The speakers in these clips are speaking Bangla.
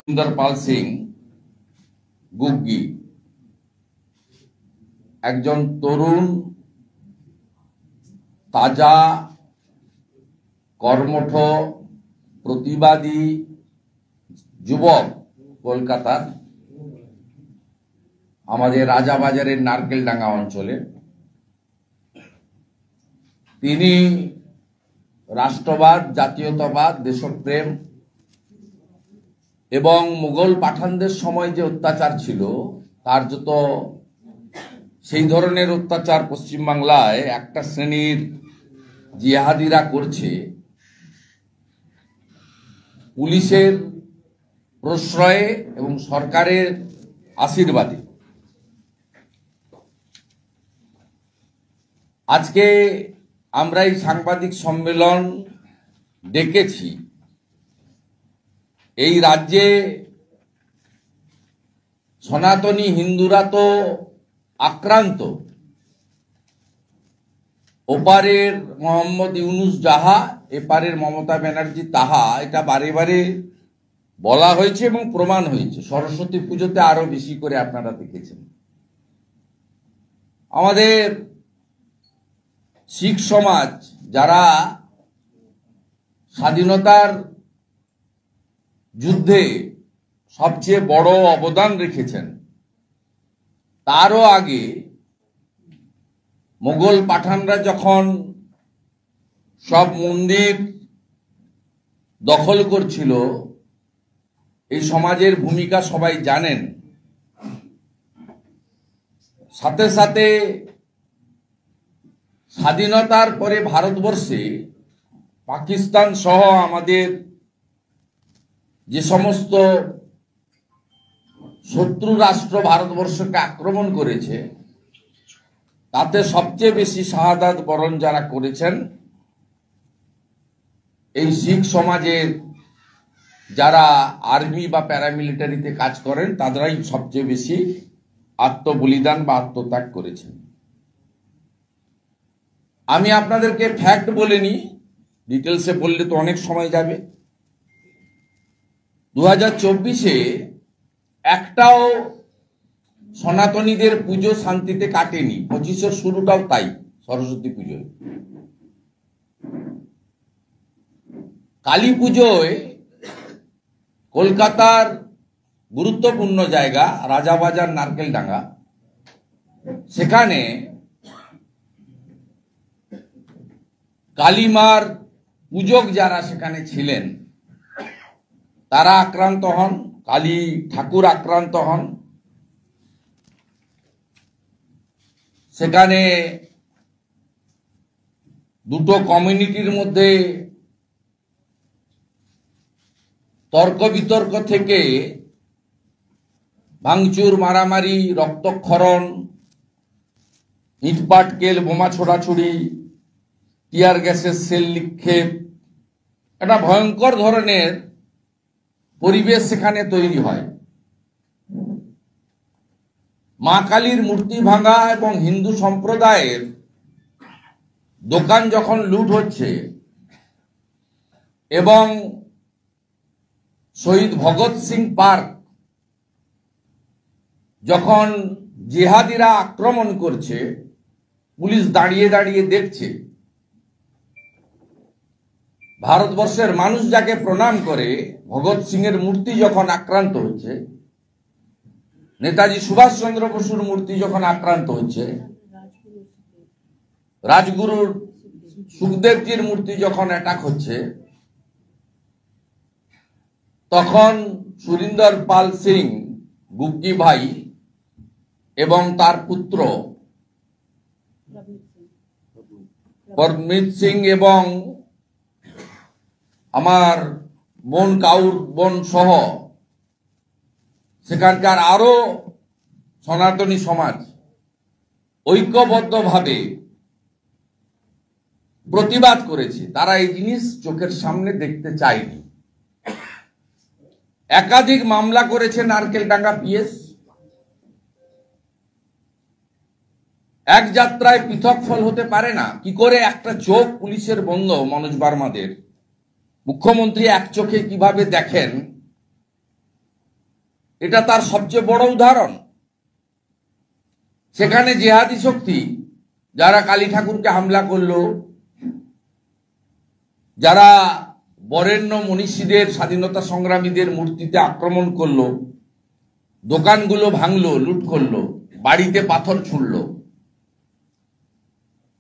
সুন্দরপাল সিং গুগ্গি একজন তরুণ তাজা কর্মঠ প্রতিবাদী যুবক কলকাতার আমাদের রাজাবাজারের নারকেলডাঙ্গা অঞ্চলে। তিনি রাষ্ট্রবাদ, জাতীয়তাবাদ, দেশপ্রেম এবং মুঘল পাঠানদের সময় যে অত্যাচার ছিল তার যত সেই ধরনের অত্যাচার পশ্চিমবাংলায় একটা শ্রেণীর জিহাদিরা করছে, পুলিশের প্রশ্রয়ে এবং সরকারের আশীর্বাদে। আজকে আমরা এই সাংবাদিক সম্মেলন ডেকেছি। এই রাজ্যে সনাতনী হিন্দুরা তো আক্রান্ত, ওপারের মোহাম্মদ ইউনুস যাহা, এপারের মমতা ব্যানার্জি তাহা, এটা বারে বারে বলা হয়েছে এবং প্রমাণ হয়েছে। সরস্বতী পুজোতে আরো বেশি করে আপনারা দেখেছেন। আমাদের শিখ সমাজ যারা স্বাধীনতার যুদ্ধে সবচেয়ে বড় অবদান রেখেছেন, তারও আগে মুঘল পাঠানরা যখন সব মন্দির দখল করছিল, এই সমাজের ভূমিকা সবাই জানেন। সাথে সাথে স্বাধীনতার পরে ভারতবর্ষে পাকিস্তান সহ আমাদের যে সমস্ত শত্রু রাষ্ট্র ভারতবর্ষকে আক্রমণ করেছে, তাতে সবচেয়ে বেশি শাহাদাত বরণ যারা করেছেন এই শিখ সমাজের যারা আর্মি বা প্যারামিলিটারিতে কাজ করেন, তাদেরাই সবচেয়ে বেশি আত্মবলিদান বা আত্মত্যাগ করেছেন। আমি আপনাদেরকে ফ্যাক্ট বলিনি, ডিটেলসে বললে তো অনেক সময় যাবে। 2024-এ একটাও সনাতনীদের পুজো শান্তিতে কাটেনি। 25-এর শুরুটাও তাই, সরস্বতী পুজোয়। কালী পুজোয় কলকাতার গুরুত্বপূর্ণ জায়গা রাজাবাজার নারকেলডাঙ্গা, সেখানে কালীমার পূজক যারা সেখানে ছিলেন তারা আক্রান্ত হন, কালী ঠাকুর আক্রান্ত হন। সেখানে দুটো কমিউনিটির মধ্যে তর্ক বিতর্ক থেকে ভাঙচুর, মারামারি, রক্তক্ষরণ, ইটপাটকেল, বোমা ছোড়াছুড়ি, টিয়ার গ্যাসের সেল নিক্ষেপ, একটা ভয়ঙ্কর ধরনের পরিবেশ সেখানে তৈরি হয়। মা কালীর মূর্তি ভাঙা এবং হিন্দু সম্প্রদায়ের দোকান যখন লুট হচ্ছে এবং শহীদ ভগৎ সিং পার্ক যখন জিহাদিরা আক্রমণ করছে, পুলিশ দাঁড়িয়ে দাঁড়িয়ে দেখছে। ভারতবর্ষের মানুষ যাকে প্রণাম করে, ভগৎ সিং এর মূর্তি যখন আক্রান্ত হচ্ছে, নেতাজি সুভাষচন্দ্র বসুর মূর্তি যখন আক্রান্ত হচ্ছে, রাজগুরুর সুখদেবজির মূর্তি যখন অ্যাটাক হচ্ছে, তখন সুরিন্দরপাল সিং গুগ্গি ভাই এবং তার পুত্র পরমিত সিং এবং আমার বোন কাউর বোন সহ সেখানকার আরো সনাতনী সমাজ ঐক্যবদ্ধভাবে প্রতিবাদ করেছে। তারা এই জিনিস চোখের সামনে দেখতে চায়নি। একাধিক মামলা করেছে নারকেলডাঙ্গা পিএস। এক যাত্রায় পৃথক ফল হতে পারে না। কি করে একটা চোখ পুলিশের বন্ধ মনোজ বার্মাদের মুখ্যমন্ত্রী এক চোখে কিভাবে দেখেন এটা তার সবচেয়ে বড় উদাহরণ। সেখানে জেহাদি শক্তি যারা কালী ঠাকুরকে হামলা করলো, যারা বরেণ্য মনীষীদের, স্বাধীনতা সংগ্রামীদের মূর্তিতে আক্রমণ করলো, দোকানগুলো ভাঙলো, লুট করলো, বাড়িতে পাথর ছুড়লো,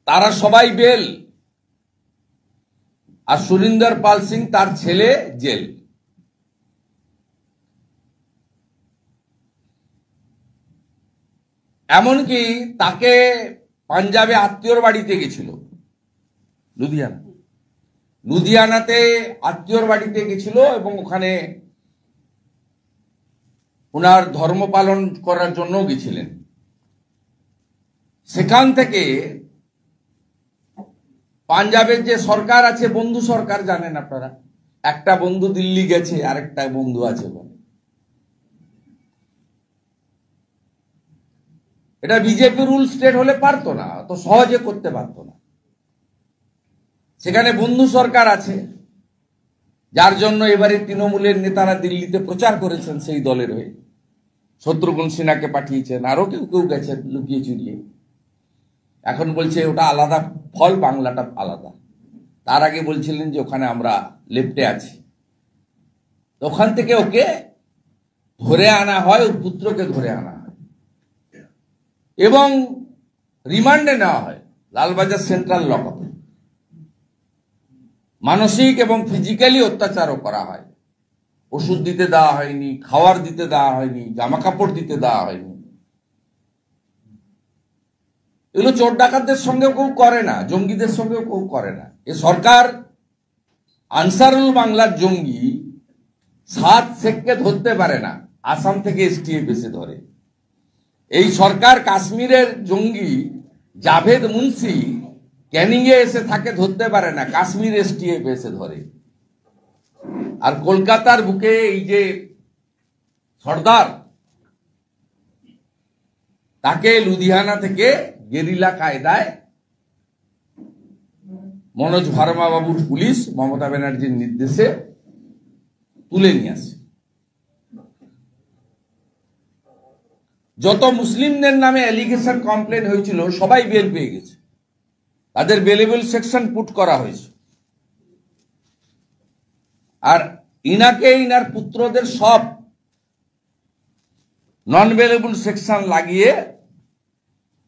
তারা সবাই বেল। আর সুরিন্দর পাল সিং তার ছেলে জেল। এমনকি তাকে পাঞ্জাবে আত্মীয়র বাড়িতে গেছিল, লুধিয়ানাতে আত্মীয়র বাড়িতে গেছিল এবং ওখানে ওনার ধর্ম পালন করার জন্য গেছিলেন। সেখান থেকে পাঞ্জাবের যে সরকার আছে, বন্ধু সরকার, জানেন আপনারা, একটা বন্ধু দিল্লি গেছে, আরেকটা বন্ধু আছে। এটা বিজেপি রুল স্টেট হলে পারতো না, তো সহজে করতে পারতো না। সেখানে বন্ধু সরকার আছে, যার জন্য এবারে তৃণমূলের নেতারা দিল্লিতে প্রচার করেছেন সেই দলের হয়ে। শত্রুঘ্ন সিনহাকে পাঠিয়েছেন, আরো কেউ কেউ গেছেন লুকিয়ে চুরিয়ে। এখন বলছে ওটা আলাদা ফল, বাংলাটা আলাদা। তার আগে বলছিলেন যে ওখানে আমরা লেফটে আছি। ওখান থেকে ওকে ধরে আনা হয়, ওর পুত্রকে ধরে আনা হয় এবং রিমান্ডে নেওয়া হয় লালবাজার সেন্ট্রাল লকআপে। মানসিক এবং ফিজিক্যালি অত্যাচারও করা হয়। ওষুধ দিতে দেওয়া হয়নি, খাওয়ার দিতে দেওয়া হয়নি, জামা কাপড় দিতে দেওয়া হয়নি। এগুলো চোর ডাকাতদের সঙ্গেও কেউ করে না, জঙ্গিদের সঙ্গেও কেউ করে না। এ সরকার আনসারুল বাংলার জঙ্গি 7 শেখকে ধরতে পারে না, আসাম থেকে এসটিএফ এসে ধরে। এই সরকার কাশ্মীরের জঙ্গি জাভেদ মুন্সি ক্যানিং এ এসে থাকে, ধরতে পারে না, কাশ্মীর এসটিএফ এসে ধরে। আর কলকাতার বুকে এই যে সর্দার, তাকে লুধিয়ানা থেকে গেরিলা কায়দায় মনোজ ভার্মা বাবুর পুলিশ মমতা ব্যানার্জির নির্দেশে তুলে নিয়ে আসে। যত মুসলিমদের নামে অ্যালিগেশন, কমপ্লেন হয়েছিল, সবাই বেল পেয়ে গেছে। তাদের বেলেবল সেকশন পুট করা হয়েছে। আর ইনাকে, ইনার পুত্রদের সব নন বেলেবল সেকশন লাগিয়ে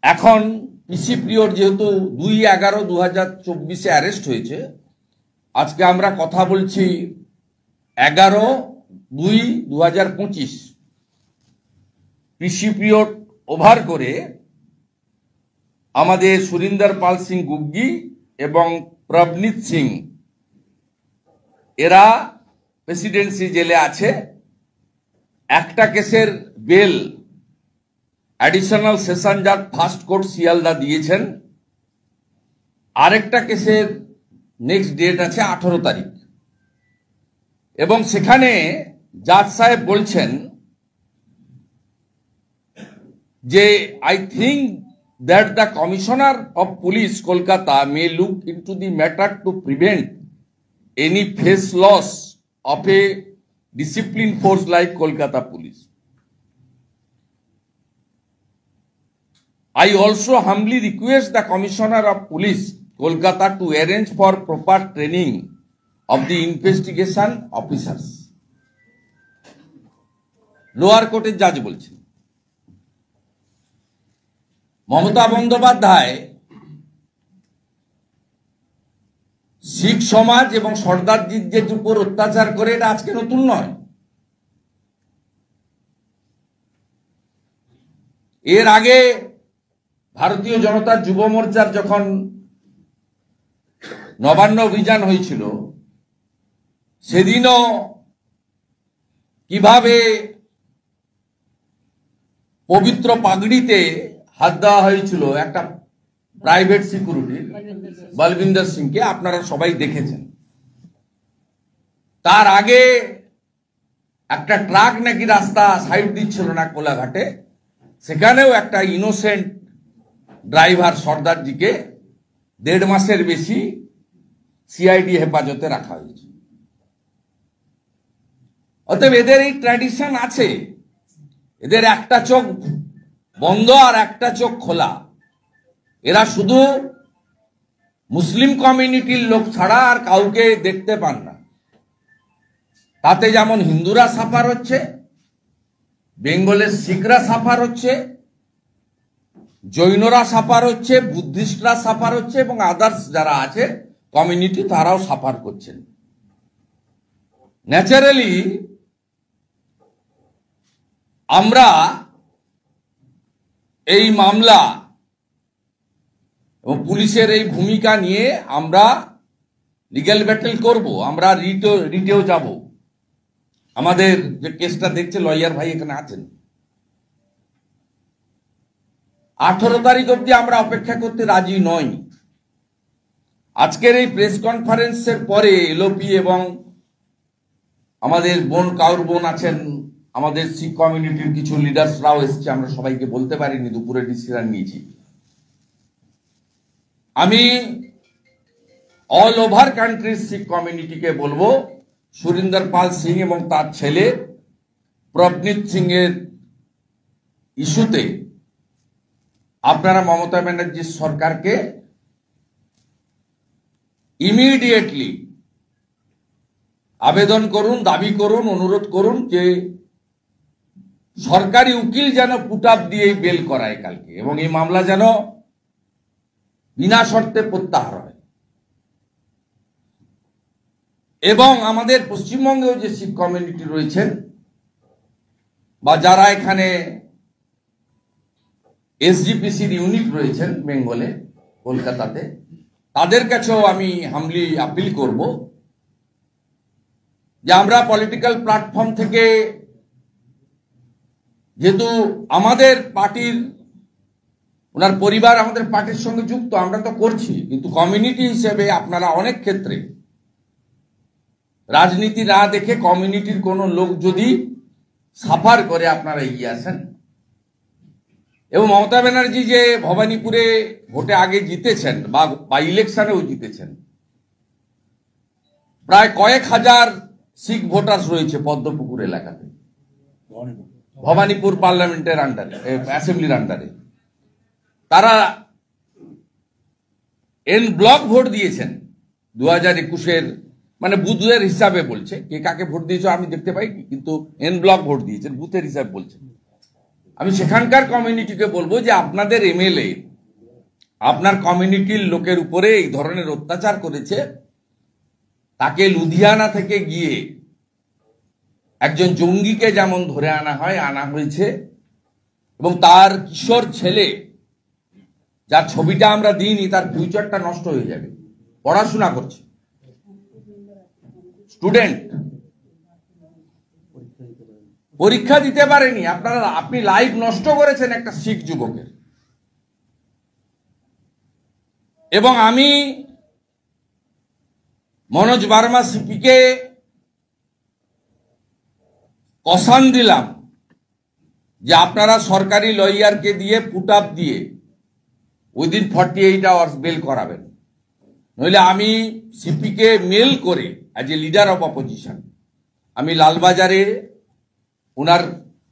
এখন পিসি প্রিয়র যেহেতু 2/11/2024 অ্যারেস্ট হয়েছে, আজকে আমরা কথা বলছি 11/2/2025। পিসি পিরিয়ড ওভার করে আমাদের সুরিন্দর পাল সিং গুগ্গি এবং প্রবনীত সিং, এরা প্রেসিডেন্সি জেলে আছে। একটা কেসের বেল অ্যাডিশনাল সেশন জাজ ফার্স্ট কোর্ট শিয়ালদা দিয়েছেন। আরেকটা কেসের নেক্সট ডেট আছে 18 তারিখ। এবং সেখানে জাজ সাহেব বলছেন যে I think that the Commissioner of Police Kolkata may look into the matter to prevent any face loss of a disciplined force like Kolkata Police. I also humbly request the Commissioner of Police Kolkata to arrange for proper training of the investigation officers. Lower কোর্টের জাজ বলছেন মমতা বন্দ্যোপাধ্যায় শিখ সমাজ এবং সর্দারজির উপর অত্যাচার করে, এটা আজকে নতুন নয়। এর আগে ভারতীয় জনতা যুব মোর্চার যখন নবান্ন অভিযান হয়েছিল, সেদিনও কিভাবে পবিত্র পাগড়িতে হাত দেওয়া হয়েছিল একটা প্রাইভেট সিকিউরিটি বলবিন্দর সিংকে, আপনারা সবাই দেখেছেন। তার আগে একটা ট্রাক নাকি রাস্তা সাইড দিচ্ছিল না কোলাঘাটে, সেখানেও একটা ইনোসেন্ট ড্রাইভার সর্দারজিকে 1.5 মাসের বেশি সিআইডি হেফাজতে রাখা হয়েছে। অতএব এদের এই ট্র্যাডিশন আছে এদের একটা চোখ বন্ধ আর একটা চোখ খোলা। এরা শুধু মুসলিম কমিউনিটির লোক ছাড়া আর কাউকে দেখতে পান না। তাতে যেমন হিন্দুরা সাফার হচ্ছে, বেঙ্গলের শিখরা সাফার হচ্ছে, জৈনরা সাফার হচ্ছে, বুদ্ধিস্টরা সাফার হচ্ছে, এবং আদার্স যারা আছে কমিউনিটি তারাও সাফার করছেন। ন্যাচারালি আমরা এই মামলা এবং পুলিশের এই ভূমিকা নিয়ে আমরা লিগ্যাল ব্যাটেল করব। আমরা রিটেও যাব। আমাদের যে কেসটা দেখছে লয়ার ভাই এখানে আছেন। 18 তারিখ অবধি আমরা অপেক্ষা করতে রাজি নই। আজকের এই প্রেস কনফারেন্সের পরে এলওপি এবং আমাদের কাউর বোন আছেন, আমাদের শিখ কমিউনিটির কিছু লিডার্সরাও এসছে, আমরা সবাইকে বলতে পারিনি, দুপুরে ডিসিশন নিয়েছি। আমি অল ওভার কান্ট্রির শিখ কমিউনিটিকে বলবো, সুরিন্দর পাল সিং এবং তার ছেলে প্রবনীত সিং এর ইস্যুতে আপনারা মমতা ব্যানার্জির সরকারকে ইমিডিয়েটলি আবেদন করুন, দাবি করুন, অনুরোধ করুন যে সরকারি উকিল যেন পুট আপ দিয়ে বেল করায় কালকে, এবং এই মামলা যেন বিনা শর্তে প্রত্যাহার হয়। এবং আমাদের পশ্চিমবঙ্গেও যে শিখ কমিউনিটি রয়েছেন বা যারা এখানে এসজিপিসির ইউনিট রয়েছেন বেঙ্গলে, কলকাতাতে, তাদের কাছেও আমি হামলি আপিল করব যে আমরা পলিটিক্যাল প্ল্যাটফর্ম থেকে, যেহেতু আমাদের পার্টির, ওনার পরিবার আমাদের পার্টির সঙ্গে যুক্ত, আমরা তো করছি, কিন্তু কমিউনিটি হিসেবে আপনারা অনেক ক্ষেত্রে রাজনীতি না দেখে কমিউনিটির কোনো লোক যদি সাফার করে আপনারা এগিয়ে আসেন। এবং মমতা ব্যানার্জি যে ভবানীপুরে ভোটে আগে জিতেছেন বা ইলেকশনেও জিতেছেন, প্রায় কয়েক হাজার শিখ ভোটার্স রয়েছে পদ্মপুকুর এলাকাতে, ভবানীপুর পার্লামেন্টের আন্ডারে, অ্যাসেম্বলির আন্ডারে। তারা এন ব্লক ভোট দিয়েছেন 2021-এর, মানে বুথের হিসাবে বলছে, কে কাকে ভোট দিয়েছে আমি দেখতে পাই, কিন্তু এন ব্লক ভোট দিয়েছেন, বুথের হিসাবে বলছেন। আমি সেখানকার কমিউনিটিকে বলবো যে আপনাদের এমএলএ আপনার কমিউনিটির লোকের উপরে এই ধরনের অত্যাচার করেছে, তাকে লুধিয়ানা থেকে গিয়ে একজন জঙ্গিকে যেমন ধরে আনা হয়েছে, এবং তার কিশোর ছেলে, যার ছবিটা আমরা দিইনি, তার ফিউচারটা নষ্ট হয়ে যাবে, পড়াশোনা করছে, স্টুডেন্ট, পরীক্ষা দিতে পারেনি। আপনি লাইফ নষ্ট করেছেন একটা শিখ যুবকের। এবং আমি মনোজ বার্মা সিপিকে কসান দিলাম যে আপনারা সরকারি লয়ারকে দিয়ে পুট আপ দিয়ে উইদিন 48 আওয়ার্স বেল করাবেন, নইলে আমি সিপিকে মেল করে as a leader of opposition আমি লালবাজারে ওনার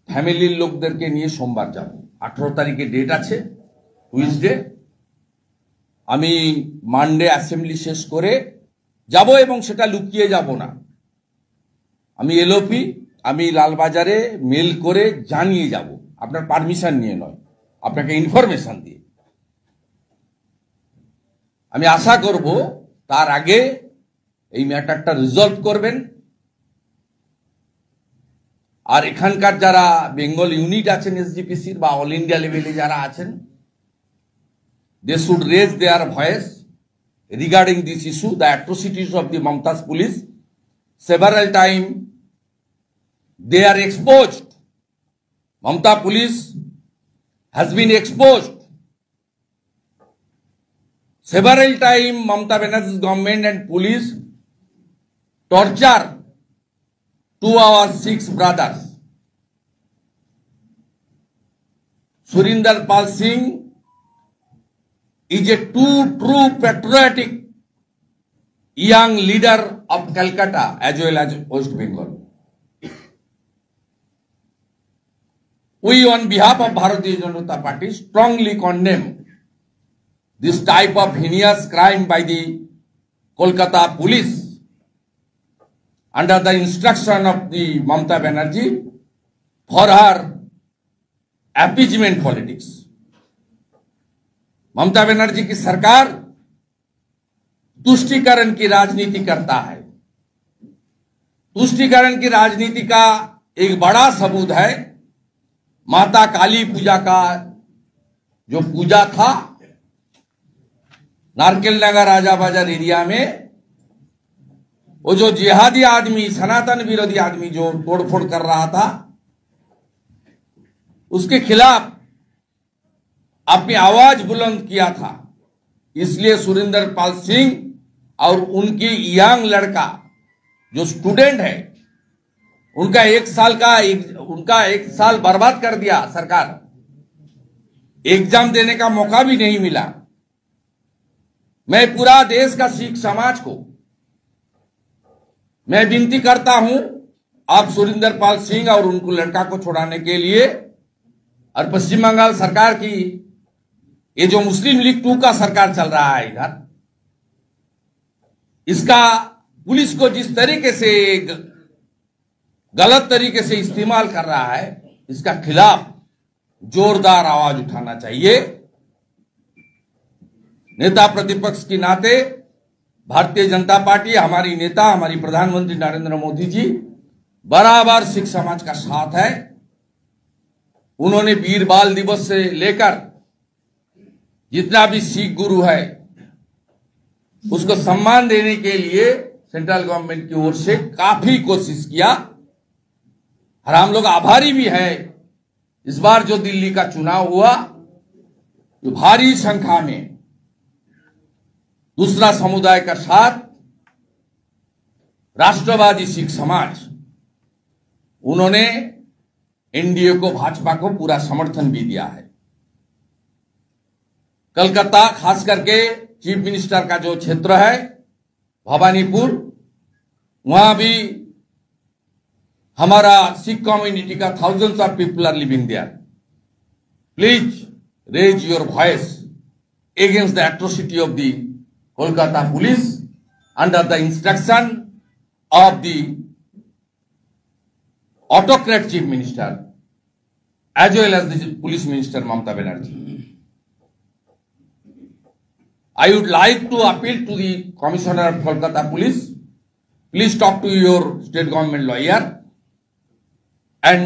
ফ্যামিলির লোকদেরকে নিয়ে সোমবার যাব। 18 তারিখে ডেট আছে, টুইসডে। আমি মানডে অ্যাসেম্বলি শেষ করে যাব, এবং সেটা লুকিয়ে যাব না। আমি এলওপি আমি লালবাজারে মেল করে জানিয়ে যাব, আপনার পারমিশন নিয়ে নয়, আপনাকে ইনফরমেশন দিয়ে। আমি আশা করব তার আগে এই ম্যাটারটা রিজলভ করবেন। আর এখানকার যারা বেঙ্গল ইউনিট আছেন এসজিপিসির বা অল ইন্ডিয়া লেভেলে যারা আছেন, they should raise their voice regarding this issue, the atrocities of the Mamta's police. Several times they are exposed. Mamta police has been exposed. Several times Mamta Banerjee's government and police torture 2 of our Sikh brothers. Surinder Pal Singh is a true patriotic young leader of Calcutta as well as West Bengal. We on behalf of Bharatiya Janata Party strongly condemn this type of heinous crime by the Kolkata police under the instruction of the Mamata Banerjee for her appeasement politics. Mamata Banerjee की सरकार तुष्टीकरण की राजनीति करता है। तुष्टीकरण की राजनीति का एक बड़ा सबूत है माता काली पूजा का जो पूजा था नारकेल नगर राजा बाजार एरिया में, वो जो जिहादी आदमी, सनातन विरोधी आदमी जो तोड़फोड़ कर रहा था, उसके खिलाफ अपनी आवाज बुलंद किया था। इसलिए सुरेंद्र पाल सिंह और उनकी यंग लड़का जो स्टूडेंट है, उनका एक साल बर्बाद कर दिया सरकार। एग्जाम देने का मौका भी नहीं मिला। मैं पूरा देश का सिख समाज को मैं विनती करता हूं, आप सुरेंद्र पाल सिंह और उनको लड़का को छुड़ाने के लिए, और पश्चिम बंगाल सरकार की ये जो मुस्लिम लीग 2 का सरकार चल रहा है इधर, इसका पुलिस को जिस तरीके से गलत तरीके से इस्तेमाल कर रहा है, इसका खिलाफ जोरदार आवाज उठाना चाहिए। नेता प्रतिपक्ष के नाते भारतीय जनता पार्टी, हमारी नेता, हमारी प्रधानमंत्री नरेंद्र मोदी जी बराबर सिख समाज का साथ है। उन्होंने वीर बाल दिवस से लेकर जितना भी सिख गुरु है उसको सम्मान देने के लिए सेंट्रल गवर्नमेंट की ओर से काफी कोशिश किया, और हम लोग आभारी भी है। इस बार जो दिल्ली का चुनाव हुआ, तो भारी संख्या में दूसरा समुदाय का साथ राष्ट्रवादी सिख समाज, उन्होंने एनडीए को, भाजपा को पूरा समर्थन भी दिया है। कलकत्ता, खास करके चीफ मिनिस्टर का जो क्षेत्र है भवानीपुर, वहां भी हमारा सिख कम्युनिटी का thousands of people are living there. Please raise your voice against the atrocity of the Kolkata police under the instruction of the autocrat chief minister as well as the police minister Mamata Banerjee. I would like to appeal to the commissioner of Kolkata police, please talk to your state government lawyer and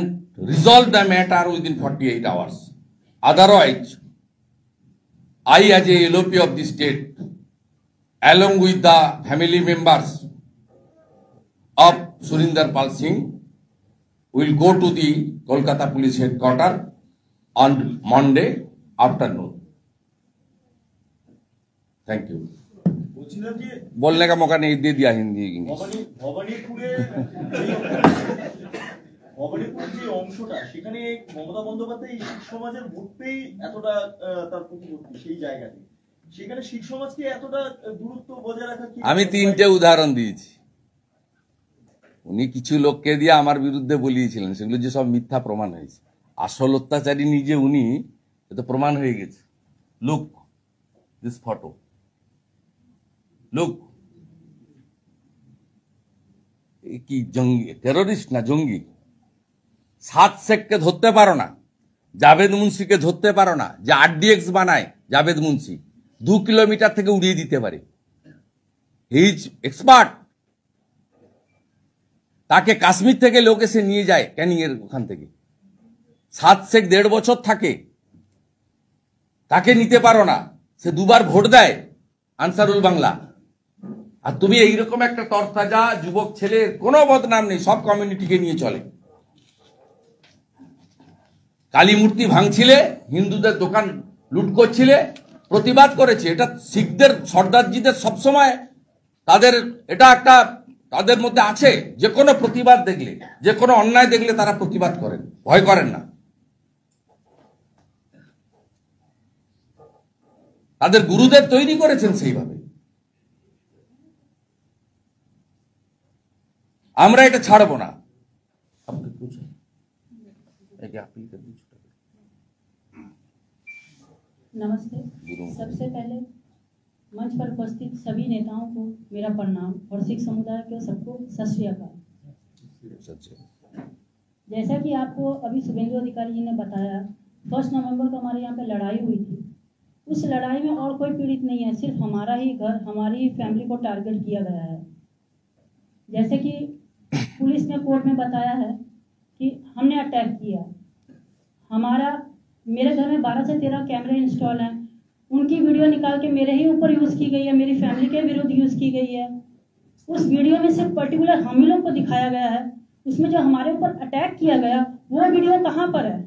resolve the matter within 48 hours. Otherwise, I as a LOP of the state, along with the family members of Surinder Pal Singh, will go to the Kolkata police headquarters on Monday afternoon. Thank you. बोलने का मौका नहीं दे दिया हिंदी ভবানীপুর যে অংশটা, সেখানে মমতা বন্দ্যোপাধ্যায় শিখ সমাজের ভোট পেয়েই এতটা তার প্রতিপত্তি, সেই জায়গাতে সেখানে শিখ সমাজকে এতটা দূরত্ব বজায় রাখা কি? আমি 3টে উদাহরণ দিয়েছি। উনি কিছু লোককে দিয়ে আমার বিরুদ্ধে বলিয়েছিলেন, সেগুলো যে সব মিথ্যা প্রমাণ হয়েছে। আসল অত্যাচারী নিজে উনি, এটা প্রমাণ হয়ে গেছে। লুক দিস ফটো, লুক, কি জঙ্গি, টেরোরিস্ট না জঙ্গি? 7 শেখকে ধরতে পারো না, জাভেদ মুন্সিকে ধরতে পারো না, যে RDX বানায় জাভেদ মুন্সি 2 কিলোমিটার থেকে উড়িয়ে দিতে পারে। He is expert. তাকে কাশ্মীর থেকে লোক এসে নিয়ে যায় ক্যানিং এর ওখান থেকে। 7 শেখ 1.5 বছর থাকে, তাকে নিতে পারো না। সে 2বার ভোট দেয় আনসারুল বাংলা। আর তুমি এইরকম একটা তরতাজা যুবক ছেলের কোনো বদনাম নেই, সব কমিউনিটিকে নিয়ে চলে। কালী মূর্তি ভাঙছিলে, হিন্দুদের দোকান লুট করছিলে, প্রতিবাদ করেছে। এটা শিখদের, সর্দারজিদের সবসময় তাদের এটা একটা তাদের মধ্যে আছে। যে কোনো প্রতিবাদ দেখলে, যে কোনো অন্যায় দেখলে তারা প্রতিবাদ করেন, ভয় করেন না। তাদের গুরুদেব তৈরি করেছেন সেইভাবে। আমরা এটা ছাড়বো না। नमस्ते। सबसे पहले मंच पर उपस्थित सभी नेताओं को मेरा प्रणाम और सिख समुदाय के सबको सत श्री अकाल। जैसा कि आपको अभी शुभेंदु अधिकारी जी ने बताया, 1 नवंबर को हमारे यहाँ पे लड़ाई हुई थी। उस लड़ाई में और कोई पीड़ित नहीं है, सिर्फ हमारा ही घर, हमारी ही फैमिली को टारगेट किया गया है। जैसे कि पुलिस ने कोर्ट में बताया है कि हमने अटैक किया। मेरे घर में 12 से 13 कैमरे इंस्टॉल हैं, उनकी वीडियो निकाल के मेरे ही ऊपर यूज़ की गई है, मेरी फैमिली के विरुद्ध यूज़ की गई है। उस वीडियो में सिर्फ पर्टिकुलर हम ही लोग को दिखाया गया है, उसमें जो हमारे ऊपर अटैक किया गया वो वीडियो कहाँ पर है?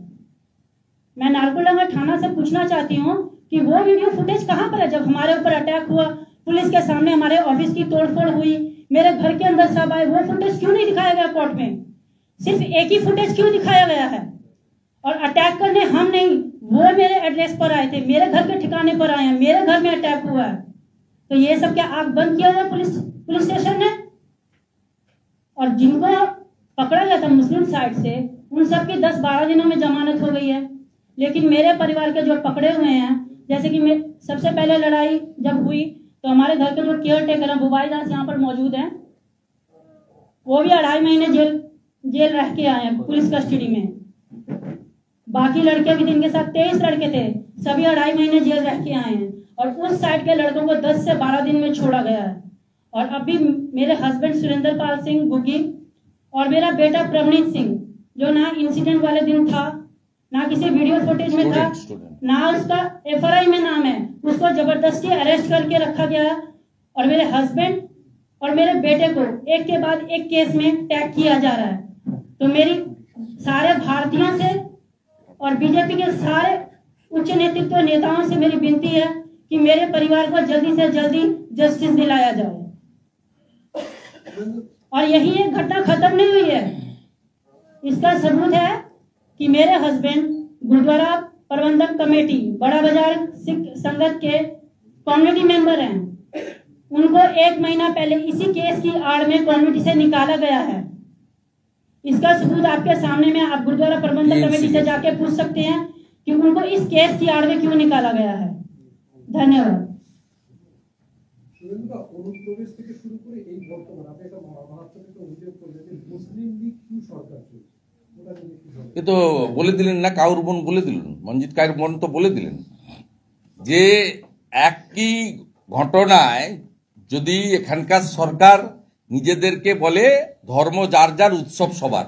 मैं नारकोलडंगा थाना से पूछना चाहती हूँ कि वो वीडियो फुटेज कहाँ पर है? जब हमारे ऊपर अटैक हुआ, पुलिस के सामने हमारे ऑफिस की तोड़फोड़ हुई, मेरे घर के अंदर सब आए, वो फुटेज क्यों नहीं दिखाया गया कोर्ट में? सिर्फ एक ही फुटेज क्यों दिखाया गया है? और अटैक करने हम नहीं, वो मेरे एड्रेस पर आए थे, मेरे घर के ठिकाने पर आए हैं, मेरे घर में अटैक हुआ है। तो ये सब क्या आंख बंद किया गया पुलिस स्टेशन ने? और जिनको पकड़ा गया था मुस्लिम साइड से, उन सब की 10-12 दिनों में जमानत हो गई है। लेकिन मेरे परिवार के जो पकड़े हुए हैं, जैसे कि सबसे पहले लड़ाई जब हुई तो हमारे घर के जो केयर टेकर हैं, बुबाई दास यहाँ पर मौजूद हैं, वो भी 2.5 महीने जेल रह के आए हैं पुलिस कस्टडी में। बाकी लड़के भी जिनके साथ 23 लड़के थे, सभी 2.5 महीने जेल रह के आए हैं। और उस साइड के लड़कों को 10 से 12 दिन में छोड़ा गया है। और अभी मेरे हस्बैंड सुरेंद्र पाल सिंह गुग्गी और मेरा बेटा प्रवनीत सिंह, जो ना इंसिडेंट वाले दिन था, ना किसी वीडियो फुटेज में था, ना उसका FRI में नाम है, उसको जबरदस्ती अरेस्ट करके रखा गया है। और मेरे हस्बैंड और मेरे बेटे को एक के बाद एक केस में टैग किया जा रहा है। तो मेरी सारे भारतीयों से और बीजेपी के सारे उच्च नेतृत्व नेताओं से मेरी विनती है कि मेरे परिवार को जल्दी से जल्दी जस्टिस दिलाया जाए। और यही एक घटना खत्म नहीं हुई है, इसका सबूत है कि मेरे हस्बैंड गुरुद्वारा प्रबंधक कमेटी बड़ा बाजार सिख संगत के कम्युनिटी मेंबर हैं। उनको 1 महीना पहले इसी केस की आड़ में कम्युनिटी से निकाला गया है। इसका सबूत आपके सामने में, आप गुरुद्वारा प्रबंधक कमेटी से जाके पूछ सकते हैं कि उनको इस केस की आड़ में क्यों निकाला गया है। धन्यवाद। ये तो বলে দিলেন না, কাউর বোন বলে দিলেন, মঞ্জিত কায়ের বোন তো বলে দিলেন যে একই ঘটনায় যদি এখানকার সরকার নিজেদেরকে বলে ধর্ম যার যার উৎসব সবার,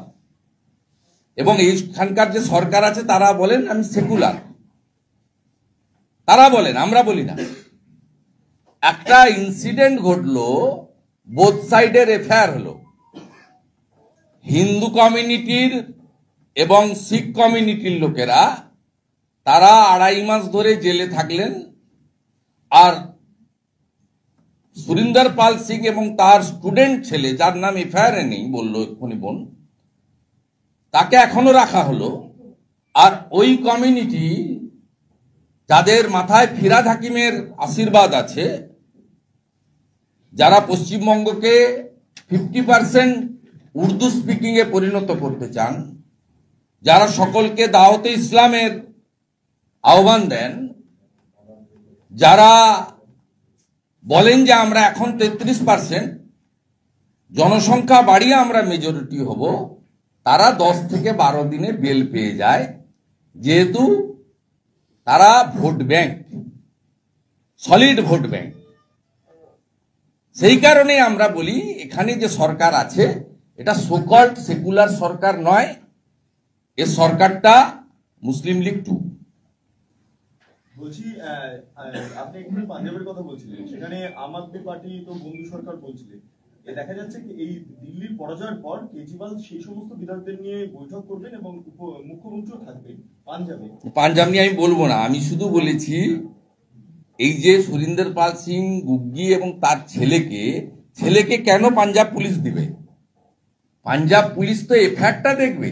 এবং এইখানকার যে সরকার আছে তারা বলেন আমি সেকুলার, তারা বলেন, আমরা বলি না। একটা ইনসিডেন্ট ঘটলো, বোথ সাইডের এফআইআর হলো, হিন্দু কমিউনিটির এবং শিখ কমিউনিটির লোকেরা তারা 2.5 মাস ধরে জেলে থাকলেন। আর সুরিন্দর পাল সিং এবং তার স্টুডেন্ট ছেলে, যার নাম এফআইআর নেই বললো এক্ষুনি বোন, তাকে এখনো রাখা হলো। আর ওই কমিউনিটি যাদের মাথায় ফিরাদ হাকিমের আশীর্বাদ আছে, যারা পশ্চিমবঙ্গকে 50% উর্দু স্পিকিং এ পরিণত করতে চান, যারা সকলকে দাওয়াতে ইসলামের আহ্বান দেন, যারা বলেন যে আমরা এখন 33% জনসংখ্যা বাড়িয়ে আমরা মেজরিটি হব, তারা 10 থেকে 12 দিনে বেল পেয়ে যায়, যেহেতু তারা vote bank, solid vote bank. সেই কারণে আমরা বলি এখানে যে সরকার আছে এটা সোকল্ড সেকুলার সরকার নয়, এ সরকারটা মুসলিম লীগ 2। বলছি আপনি একটু পাঞ্জাবের কথা বলছিলেন, সেখানে আম আদমি পার্টি তো বন্ধু সরকার বলছিলেন। দেখা যাচ্ছে কি এই দিল্লির পরাজয়ের পর কেজরিওয়াল সেই সমস্ত বিধায়কদের নিয়ে বৈঠক করবেন এবং মুখ্যমন্ত্রীও থাকবেন পাঞ্জাবে। পাঞ্জাব নিয়ে আমি বলবো না, আমি শুধু বলেছি এই যে সুরিন্দর পাল সিং গুগ্গি এবং তার ছেলেকে কেন পাঞ্জাব পুলিশ দিবে? পাঞ্জাব পুলিশ তো এফআইআরটা দেখবে।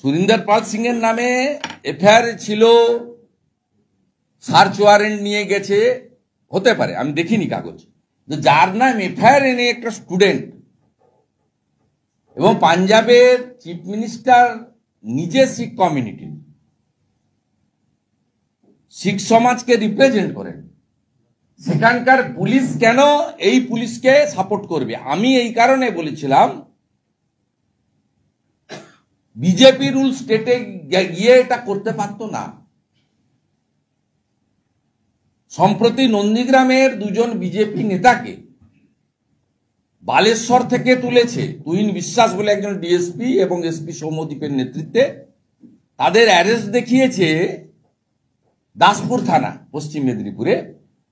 সুরিন্দর পাল সিং এর নামে এফআইআর ছিল, সার্চ ওয়ারেন্ট নিয়ে গেছে, হতে পারে, আমি দেখিনি কাগজ। যার নাম এফআইআর এনে একটা স্টুডেন্ট, এবং পাঞ্জাবের চিফ মিনিস্টার নিজে শিখ কমিউনিটি, শিখ সমাজকে রিপ্রেজেন্ট করেন, সেখানকার পুলিশ কেন এই পুলিশকে সাপোর্ট করবে? আমি এই কারণে বলেছিলাম, বিজেপি রুল স্টেটে গিয়ে এটা করতে পারতো না। সম্প্রতি নন্দীগ্রামের দুজন বিজেপি নেতাকে বালেশ্বর থেকে তুলেছে তুহিন বিশ্বাস বলে একজন ডিএসপি এবং এসপি সৌম্যদীপের নেতৃত্বে। তাদের অ্যারেস্ট দেখিয়েছে দাসপুর থানা, পশ্চিম মেদিনীপুরে।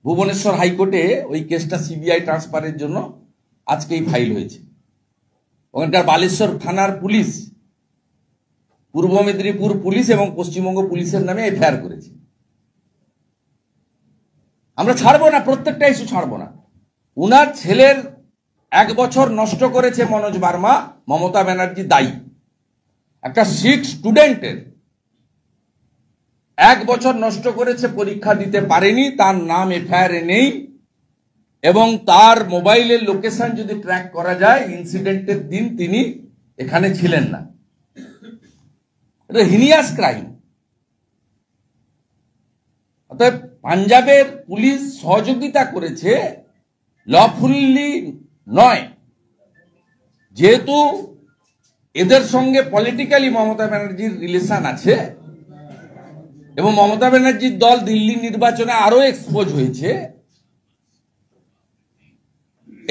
ভুবনেশ্বর হাইকোর্টে ওই কেসটা সিবিআই ট্রান্সফারের জন্য আজকেই ফাইল হয়েছে। ওখানকার বালেশ্বর থানার পুলিশ পূর্ব মেদিনীপুর পুলিশ এবং পশ্চিমবঙ্গ পুলিশের নামে এফআইআর করেছে। আমরা ছাড়বো না, প্রত্যেকটা ইস্যু ছাড়বো না। উনার ছেলের 1 বছর নষ্ট করেছে মনোজ বার্মা, মমতা ব্যানার্জি দায়ী। একটা শিখ স্টুডেন্টের 1 বছর নষ্ট করেছে, পরীক্ষা দিতে পারেনি, তার নাম এফআইআর নেই এবং তার মোবাইলের লোকেশন যদি ট্র্যাক করা যায়, ইনসিডেন্টের দিন তিনি এখানে ছিলেন না। এটা হিনিয়াস ক্রাইম। অতএব পাঞ্জাবের পুলিশ সহযোগিতা করেছে লফুল্লি নয়, যেহেতু এদের সঙ্গে পলিটিক্যালি মমতা ব্যানার্জির রিলেশন আছে এবং মমতা ব্যানার্জির দল দিল্লি নির্বাচনে আরো এক্সপোজ হয়েছে,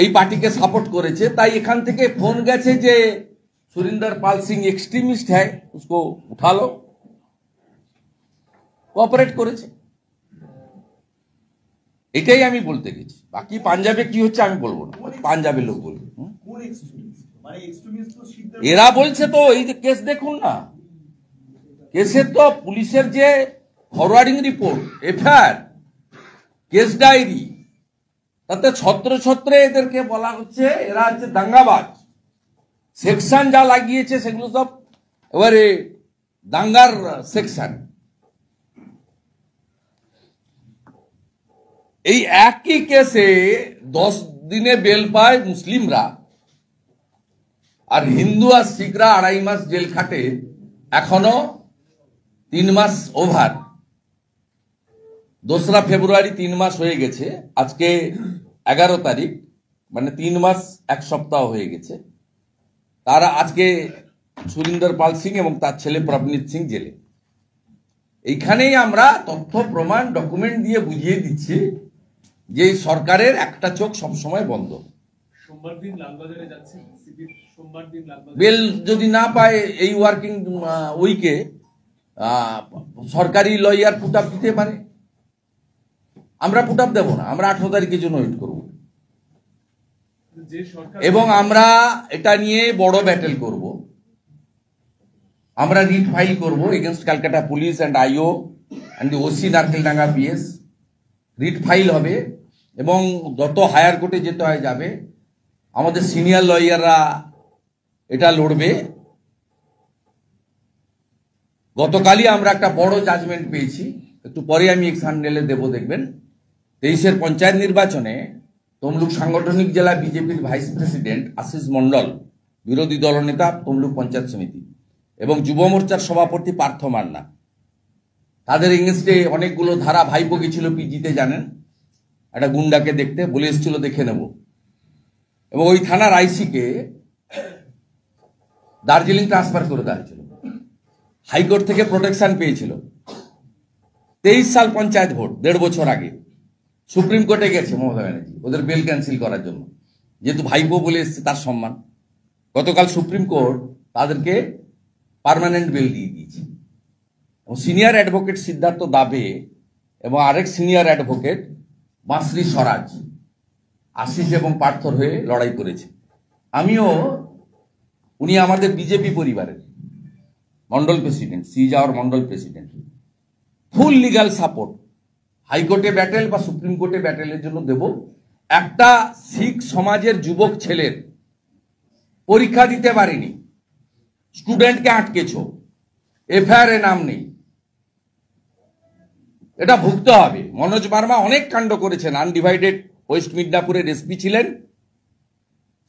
এই পার্টিকে সাপোর্ট করেছে। তাই এখান থেকে ফোন গেছে যে सुरिंदर पाल सिंह एक्सट्रीमिस्ट है, उसको उठा लो, কোঅপারেট করেছে। এটাই আমি বলতে গেছি। বাকি পাঞ্জাবে কি হচ্ছে আমি বলবো না, পাঞ্জাবের লোক বলবে। এরা বলছে তো, এই যে কেস দেখুন না, কেসের তো পুলিশের যে forwarding report, FIR, case diary, তাতে ছত্রে ছত্রে এদেরকে বলা হচ্ছে এরা হচ্ছে দাঙ্গাবাজ। সেকশন যা লাগিয়েছে সেগুলো সব এবারে দাঙ্গার সেকশন। এই একই কেসে 10 দিনে বেল পায় মুসলিমরা, আর হিন্দু আর শিখরা 2.5 মাস জেল খাটে। এখনো 3 মাস ওভার। 2রা ফেব্রুয়ারি 3 মাস হয়ে গেছে, আজকে 11 তারিখ, মানে 3 মাস 1 সপ্তাহ হয়ে গেছে। তারা আজকে সুরিন্দর পাল সিং এবং তার ছেলে প্রবনীত সিং জেলে। এইখানেই আমরা তথ্য প্রমাণ ডকুমেন্ট দিয়ে বুঝিয়ে দিচ্ছি যে সরকারের একটা চোখ সবসময় বন্ধ। সোমবার দিন লালবাজারে যাচ্ছে সিপি, সোমবার দিন লালবাজার বেল যদি না পায় এই ওয়ার্কিং উইকে সরকারি লয়ার পুট আপ দিতে পারে। আমরা পুট আপ দেবো না, আমরা 18 তারিখের জন্য ওয়েট করব এবং আমরা এটা নিয়ে বড় ব্যাটেল করব। আমরা রিট ফাইল করব against Calcutta police and IO and the OC Narkeldanga PS. Writ file হবে এবং যত হায়ার কোর্টে যেতে হয় যাবে। আমাদের সিনিয়র লয়াররা এটা লড়বে। গতকালই আমরা একটা বড় জাজমেন্ট পেয়েছি, একটু পরে আমি এক্সান্ডেলে দেবো, দেখবেন। 23-এর পঞ্চায়েত নির্বাচনে তমলুক সাংগঠনিক জেলা বিজেপির ভাইস প্রেসিডেন্ট আশিস মন্ডল, বিরোধী দলনেতা তমলুক পঞ্চায়েত সমিতি, এবং যুব মোর্চার সভাপতি পার্থ মান্না, তাদের এগেইনস্টে অনেকগুলো ধারা। ভাইপো গেছিল পিজিতে, জানেন, একটা গুন্ডাকে দেখতে, বলে এসেছিল দেখে নেব, এবং ওই থানার আইসিকে দার্জিলিং ট্রান্সফার করে দেওয়া হয়েছিল। হাইকোর্ট থেকে প্রোটেকশন পেয়েছিল। 23 সাল পঞ্চায়েত ভোট, 1.5 বছর আগে সুপ্রিম কোর্টে গেছে মমতা ব্যানার্জি ওদের বেল ক্যান্সেল করার জন্য, যেহেতু ভাইপো বলে এসছে তার সম্মান। গতকাল সুপ্রিম কোর্ট তাদেরকে পার্মানেন্ট বেল দিয়ে দিয়েছে। সিনিয়র অ্যাডভোকেট সিদ্ধার্থ দাবে এবং আরেক সিনিয়র অ্যাডভোকেট বাঁশরি স্বরাজ আশিস এবং পার্থর হয়ে লড়াই করেছে। আমিও, উনি আমাদের বিজেপি পরিবারের মন্ডল প্রেসিডেন্ট, সিজাওয়ার মন্ডল প্রেসিডেন্ট, ফুল লিগাল সাপোর্ট হাইকোর্টে ব্যাটেল বা সুপ্রিম কোর্টে ব্যাটেলের জন্য দেব। একটা শিখ সমাজের যুবক ছেলের পরীক্ষা দিতে পারেনি, স্টুডেন্টকে আটকেছ, এফআইআর এ নাম নেই, এটা ভুগতে হবে। মনোজ বার্মা অনেক কাণ্ড করেছেন। আনডিভাইডেড ওয়েস্ট মিদনাপুরের এসপি ছিলেন,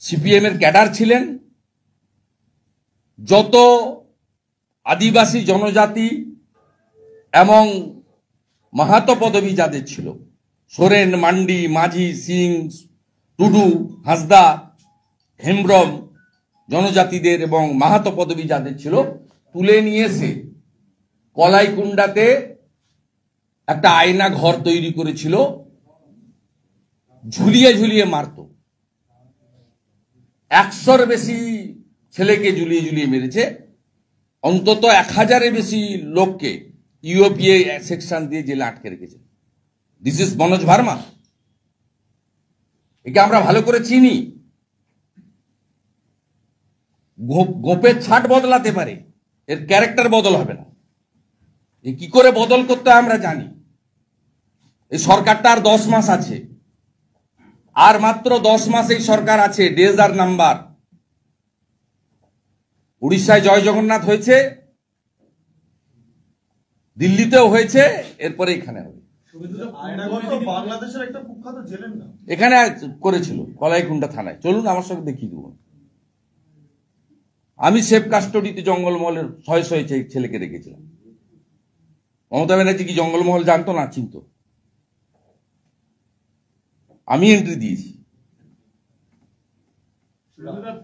সিপিএম এর ক্যাডার ছিলেন। যত আদিবাসী জনজাতি এবং মাহাতো পদবী যাদের ছিল, সোরেন, মান্ডি, মাঝি, সিং, টুডু, হাঁসদা, হেমব্রম জনজাতিদের এবং মাহাতো পদবী যাদের ছিল, তুলে নিয়ে এসে কলাইকুণ্ডাতে একটা আয়না ঘর তৈরি করেছিল, ঝুলিয়ে ঝুলিয়ে মারত। 100-র বেশি ছেলেকে ঝুলিয়ে ঝুলিয়ে মেরেছে, অন্তত 1000-এর বেশি লোককে ইউপিএ সেকশন দিয়ে জেলে আটকে রেখেছে। This is Manoj Verma. একে আমরা ভালো করে চিনি। গোপের ছাট বদলাতে পারে, এর ক্যারেক্টার বদল হবে না। এ কি করে বদল করতে হয় আমরা জানি। এই সরকারটা আর 10 মাস আছে, আর মাত্র 10 মাস এই সরকার আছে। ডেজ আর নাম্বার। উড়িষ্যায় জয় জগন্নাথ হয়েছে, দিল্লিতেও হয়েছে, এরপরে এখানে হবে। আয়নাঘর তো বাংলাদেশের একটা কুখ্যাত জেলের নাম। এখানে করেছিল কলাইকুণ্ডা থানায়। চলুন আমার সঙ্গে দেখিয়ে দেবো। আমি সেফ কাস্টডিতে জঙ্গলমহলের 100 ছেলেকে রেখেছিলাম। মমতা ব্যানার্জি কি জঙ্গলমহল জানতো না? চিনতো। আমি এন্ট্রি দিয়েছি।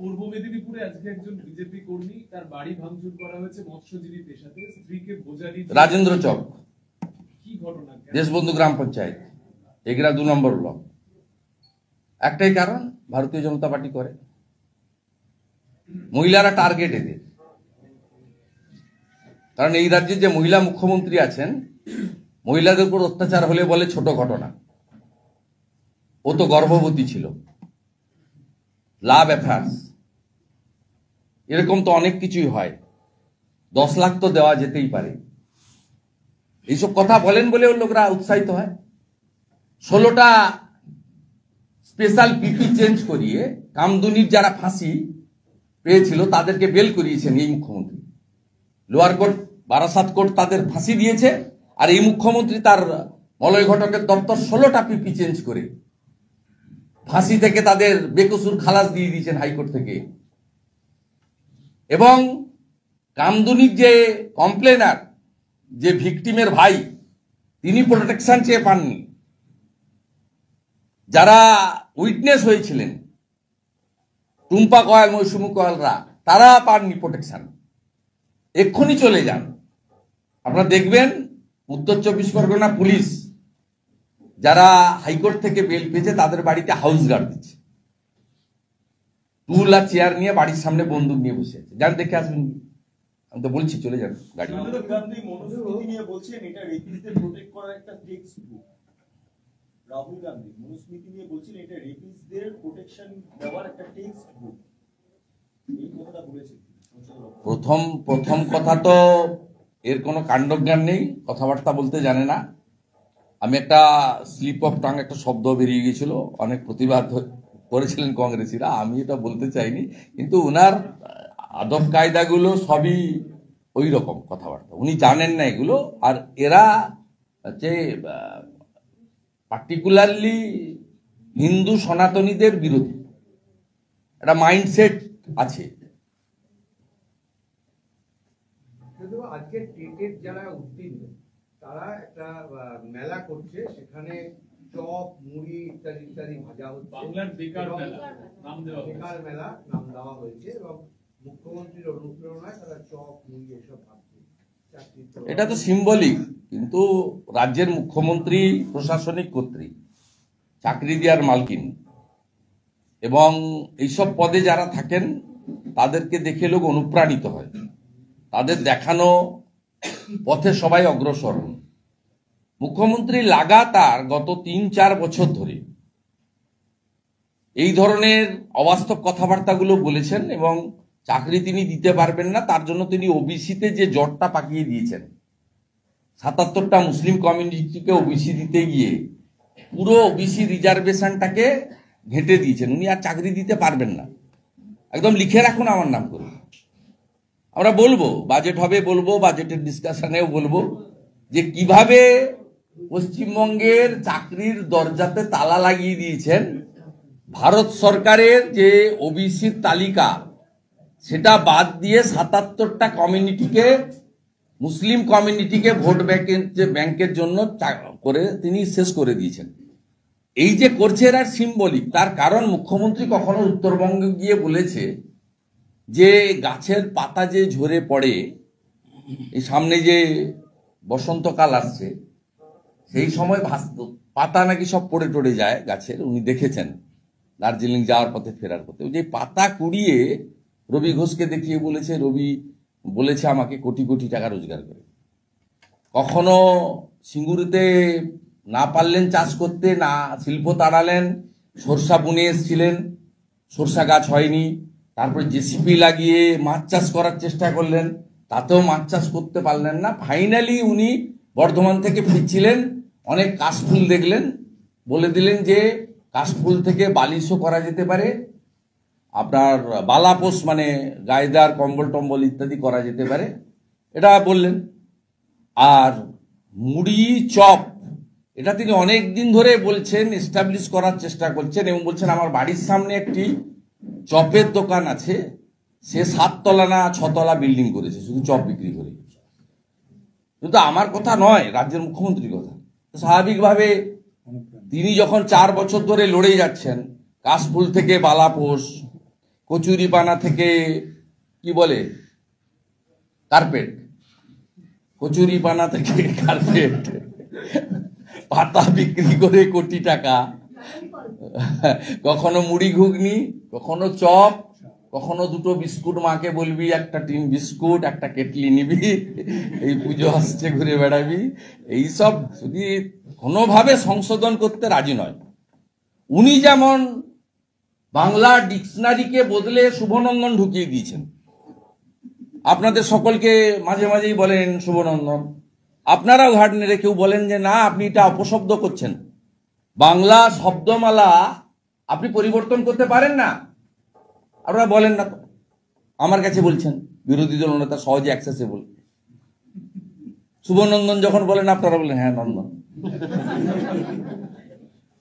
পূর্ব মেদিনীপুরে আজকে একজন বিজেপি কর্মী, তার বাড়ি ভাঙচুর করা হয়েছে মৎস্যজীবী পেশাতে, স্ত্রীকে বোঝালি। রাজেন্দ্র চক, কি ঘটনা? দেশবন্ধু গ্রাম পঞ্চায়েত, এগরা 2 নম্বর ব্লক। একটাই কারণ, ভারতীয় জনতা পার্টি করে। মহিলারা টার্গেট এদের। কারণ এই রাজ্যে যে মহিলা মুখ্যমন্ত্রী আছেন, মহিলাদের উপর অত্যাচার হলে বলে ছোট ঘটনা। ও তো গর্ভবতী ছিল, লাভ অ্যাফেয়ার্স, এরকম তো অনেক কিছুই হয়। 10 লাখ তো দেওয়া যেতেই পারে। এইসব কথা বলেন বলে ওর লোকরা উৎসাহিত হয়। 16টা স্পেশাল পিপি চেঞ্জ করিয়ে কামদুনির যারা ফাঁসি পেয়েছিল তাদেরকে বেল করিয়েছেন এই মুখ্যমন্ত্রী। লোয়ার কোর্ট, বারাসাত কোর্ট তাদের ফাঁসি দিয়েছে, আর এই মুখ্যমন্ত্রী তার মলয় ঘটকের দপ্তর 16টা পিপি চেঞ্জ করে ফাঁসি থেকে তাদের বেকসুর খালাস দিয়ে দিয়েছেন হাইকোর্ট থেকে। এবং কামদুনির যে কমপ্লেনার, যে ভিকটিমের ভাই, তিনি প্রোটেকশন চেয়ে পাননি। যারা উইটনেস হয়েছিলেন, টুম্পা কয়াল, মৌসুমী কয়ালরা, তারা পাননি প্রোটেকশন। এক্ষুনি চলে যান। আপনারা দেখবেন উত্তর 24 পরগনা পুলিশ যারা হাইকোর্ট থেকে বেল পেয়েছে তাদের বাড়িতে হাউস গার্ড দিচ্ছে, টুল আর চেয়ার নিয়ে বাড়ির সামনে বন্দুক নিয়ে বসে আছে। যান দেখে আসবেন। আমি তো বলছি চলে যান গাড়ি। রাহুল গান্ধী মনুস্মৃতি নিয়ে বলছেন এটা রেপিস্টদের প্রোটেক্ট করার একটা টেক্সট বুক। রাহুল গান্ধী মনুস্মৃতি নিয়ে বলছেন এটা রেপিস্টদের প্রোটেকশন দেওয়ার একটা টেক্সট বুক। এই কথাটা বলেছেন। প্রথম কথা তো এর কোনো কাণ্ডজ্ঞান নেই, কথাবার্তা বলতে জানে না। আমি একটা স্লিপ অফ টাং, একটা শব্দ বেরিয়ে গিয়েছিল, অনেক প্রতিবাদ করেছিলেন কংগ্রেসীরা, আমি এটা বলতে চাইনি, কিন্তু উনার আদব কায়দাগুলো সবই ওই রকম কথাবার্তা, উনি জানেন না এগুলো। আর এরা হচ্ছে পার্টিকুলারলি হিন্দু সনাতনীদের বিরোধী একটা মাইন্ডসেট আছে। আজকে টেটের যারা উত্তীর্ণ তারা একটা মেলা করছে, সেখানে চপ, মুড়ি ইত্যাদি ইত্যাদি ভাজা হচ্ছে। বাংলার বেকার মেলা নাম দেওয়া হয়েছে। বেকার মেলা নাম দেওয়া হয়েছে এবং মুখ্যমন্ত্রীর অনুপ্রেরণায় তারা চপ, মুড়ি এসব ভাবছে। এটা তো সিম্বলিক, কিন্তু রাজ্যের মুখ্যমন্ত্রী প্রশাসনিক কর্তৃ, চাকরি দেওয়ার মালকিন, এবং এইসব পদে যারা থাকেন তাদেরকে দেখে লোক অনুপ্রাণিত হয়। তাদের দেখানো পথে সবাই অগ্রসর হন। মুখ্যমন্ত্রী লাগাতার গত 3-4 বছর ধরে এই ধরনের অবাস্তব কথাবার্তাগুলো বলেছেন, এবং চাকরি তিনি দিতে পারবেন না, তার জন্য তিনি ওবিসিতে যে জটটা পাকিয়ে দিয়েছেন, 77টা মুসলিম কমিউনিটিকে ওবিসি দিতে গিয়ে পুরো ওবিসি রিজার্ভেশনটাকে ঘেঁটে দিয়েছেন। উনি আর চাকরি দিতে পারবেন না। একদম লিখে রাখুন আমার নাম করে। আমরা বলবো, বাজেট হবে বলবো, বাজেটের ডিসকাশনেও বলবো যে কিভাবে পশ্চিমবঙ্গের চাকরির দরজাতে তালা লাগিয়ে দিয়েছেন। ভারত সরকারের যে ওবিসির তালিকা, সেটা বাদ দিয়ে 77টা কমিউনিটিকে মুসলিম কমিউনিটিকে ভোট ব্যাংকের জন্য করে তিনি শেষ করে দিয়েছেন। এই যে করছে এরা সিম্বলিক, তার কারণ মুখ্যমন্ত্রী কখনো উত্তরবঙ্গে গিয়ে বলেছে যে গাছের পাতা যে ঝরে পড়ে, এই সামনে যে বসন্তকাল আসছে সেই সময় পাতা নাকি সব পড়ে টড়ে যায় গাছের, উনি দেখেছেন দার্জিলিং যাওয়ার পথে ফেরার পথে। ওই যে পাতা কুড়িয়ে রবি ঘোষকে দেখিয়ে বলেছে, রবি বলেছে আমাকে কোটি কোটি টাকা রোজগার করে। কখনো সিঙ্গুরিতে না পারলেন চাষ করতে, না শিল্প তাড়ালেন, সরষা বুনে এসেছিলেন, সরষা গাছ হয়নি, তারপর জেসিপি লাগিয়ে মাছ চাষ করার চেষ্টা করলেন, তাতেও মাছ চাষ করতে পারলেন না। ফাইনালি উনি বর্ধমান থেকে ফিরছিলেন, অনেক কাশফুল দেখলেন, বলে দিলেন যে কাশফুল থেকে বালিশও করা যেতে পারে, আপনার বালাপোষ মানে গায়েদার কম্বল টম্বল ইত্যাদি করা যেতে পারে, এটা বললেন। আর মুড়ি চপ, এটা তিনি অনেক দিন ধরে বলছেন, এস্টাবলিশ করার চেষ্টা করছেন এবং বলছেন আমার বাড়ির সামনে একটি চপের দোকান আছে, সে 7 তলা না 6 তলা বিল্ডিং করেছে শুধু চপ বিক্রি করে। কিন্তু আমার কথা নয়, রাজ্যের মুখ্যমন্ত্রীর কথা। স্বাভাবিকভাবে তিনি যখন 4 বছর ধরে লড়ে যাচ্ছেন, কাশফুল থেকে বালাপোষ, কচুরিপানা থেকে কি বলে কার্পেট, কচুরিপানা থেকে কার্পেট, পাতা বিক্রি করে কোটি টাকা, কখনো মুড়ি ঘুগনি, কখনো চপ, কখনো 2টো বিস্কুট, মাকে বলবি একটা টিন বিস্কুট একটা কেটলি নিবি, এই পুজো আসছে ঘুরে বেড়াবি, এইসব যদি কোনোভাবে সংশোধন করতে রাজি নয়। উনি যেমন বাংলা ডিকশনারিকে বদলে শুভনন্দন ঢুকিয়ে দিয়েছেন, আপনাদের সকলকে মাঝে মাঝেই বলেন শুভনন্দন, আপনারাও ঘাট নেড়ে কেউ বলেন যে না আপনি এটা অপশব্দ করছেন, বাংলা শব্দমালা আপনি পরিবর্তন করতে পারেন না, আপনারা বলেন না তো। আমার কাছে বলছেন বিরোধী দল নেতা সহজে অ্যাক্সেসেবল। শুভনন্দন যখন বলেন আপনারা বলেন হ্যাঁ নন্দন।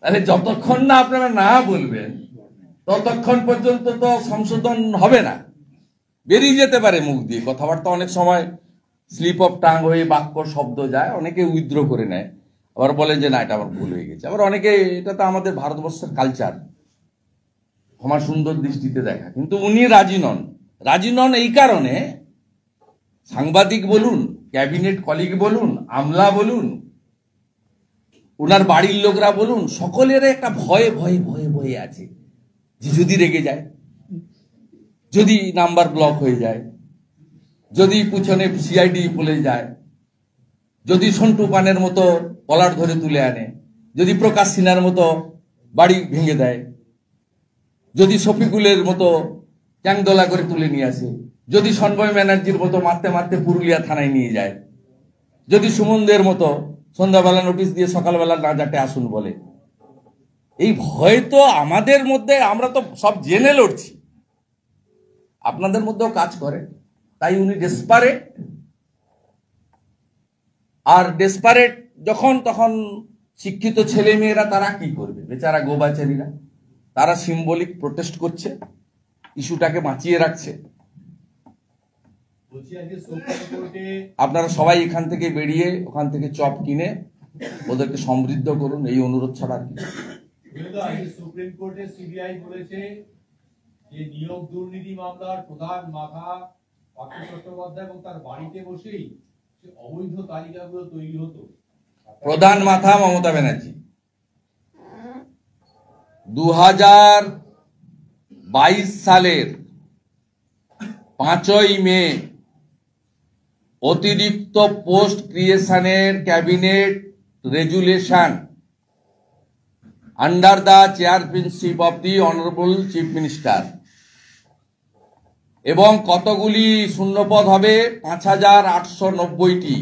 তাহলে যতক্ষণ না আপনারা না বলবেন ততক্ষণ পর্যন্ত তো সংশোধন হবে না, বেরিয়ে যেতে পারে মুখ দিয়ে কথাবার্তা, অনেক সময় স্লিপ অফ টাং হয়ে বাক্য শব্দ যায়, অনেকে উইথড্র করে নেয়, আবার বলেন যে না এটা আমার ভুল হয়ে গেছে, আবার অনেকে এটা তো আমাদের ভারতবর্ষের কালচার, ক্ষমা সুন্দর দৃষ্টিতে দেখা। কিন্তু উনি রাজি নন। রাজি নন এই কারণে, সাংবাদিক বলুন, ক্যাবিনেট কলিগ বলুন, আমলা বলুন, ওনার বাড়ির লোকরা বলুন, সকলের একটা ভয়ে ভয়ে ভয়ে ভয়ে আছে যে যদি রেগে যায়, যদি নাম্বার ব্লক হয়ে যায়, যদি পিছনে সিআইডি বলে যায়, যদি সন্টু পানের মতো কলার ধরে তুলে আনে, যদি প্রকাশ সিনহার মতো বাড়ি ভেঙে দেয়, যদি শফিকুলের মতো চ্যাংদোলা করে তুলে নিয়ে আসে, যদি সন্ময় ব্যানার্জির মতো মারতে মারতে পুরুলিয়া থানায় নিয়ে যায়, যদি সুমনদের মতো সন্ধ্যাবেলা নোটিশ দিয়ে সকালবেলা না যাতে আসুন বলে, এই ভয় তো আমাদের মধ্যে, আমরা তো সব জেনে লড়ছি, আপনাদের মধ্যেও কাজ করে। তাই উনি ডেসপারেট, আর ডেসপারেট যখন তখন শিক্ষিত ছেলে মেয়েরা তারা কি করবে, বেচারা গোবাচারীরা, তারা সিম্বলিক প্রোটেস্ট করছে, ইস্যুটাকে বাঁচিয়ে রাখছে। আপনারা সবাই এখান থেকে বেরিয়ে ওখান থেকে চপ কিনে ওদেরকে সমৃদ্ধ করুন, এই অনুরোধ ছাড়া কি। সুপ্রিম কোর্টে সিবিআই বলেছে যে নিয়োগ দুর্নীতি মামলার প্রধান মাথা পার্থ চট্টোপাধ্যায় এবং তার বাড়িতে বসেই অবৈধ তালিকাগুলো তৈরি হতো। প্রধান মাথা মমতা ব্যানার্জি 2022 সালের 5ই মে অতিরিক্ত পোস্ট ক্রিয়েশনের cabinet resolution under the chairmanship of the honourable chief minister, এবং কতগুলি শূন্যপদ হবে 5890টি।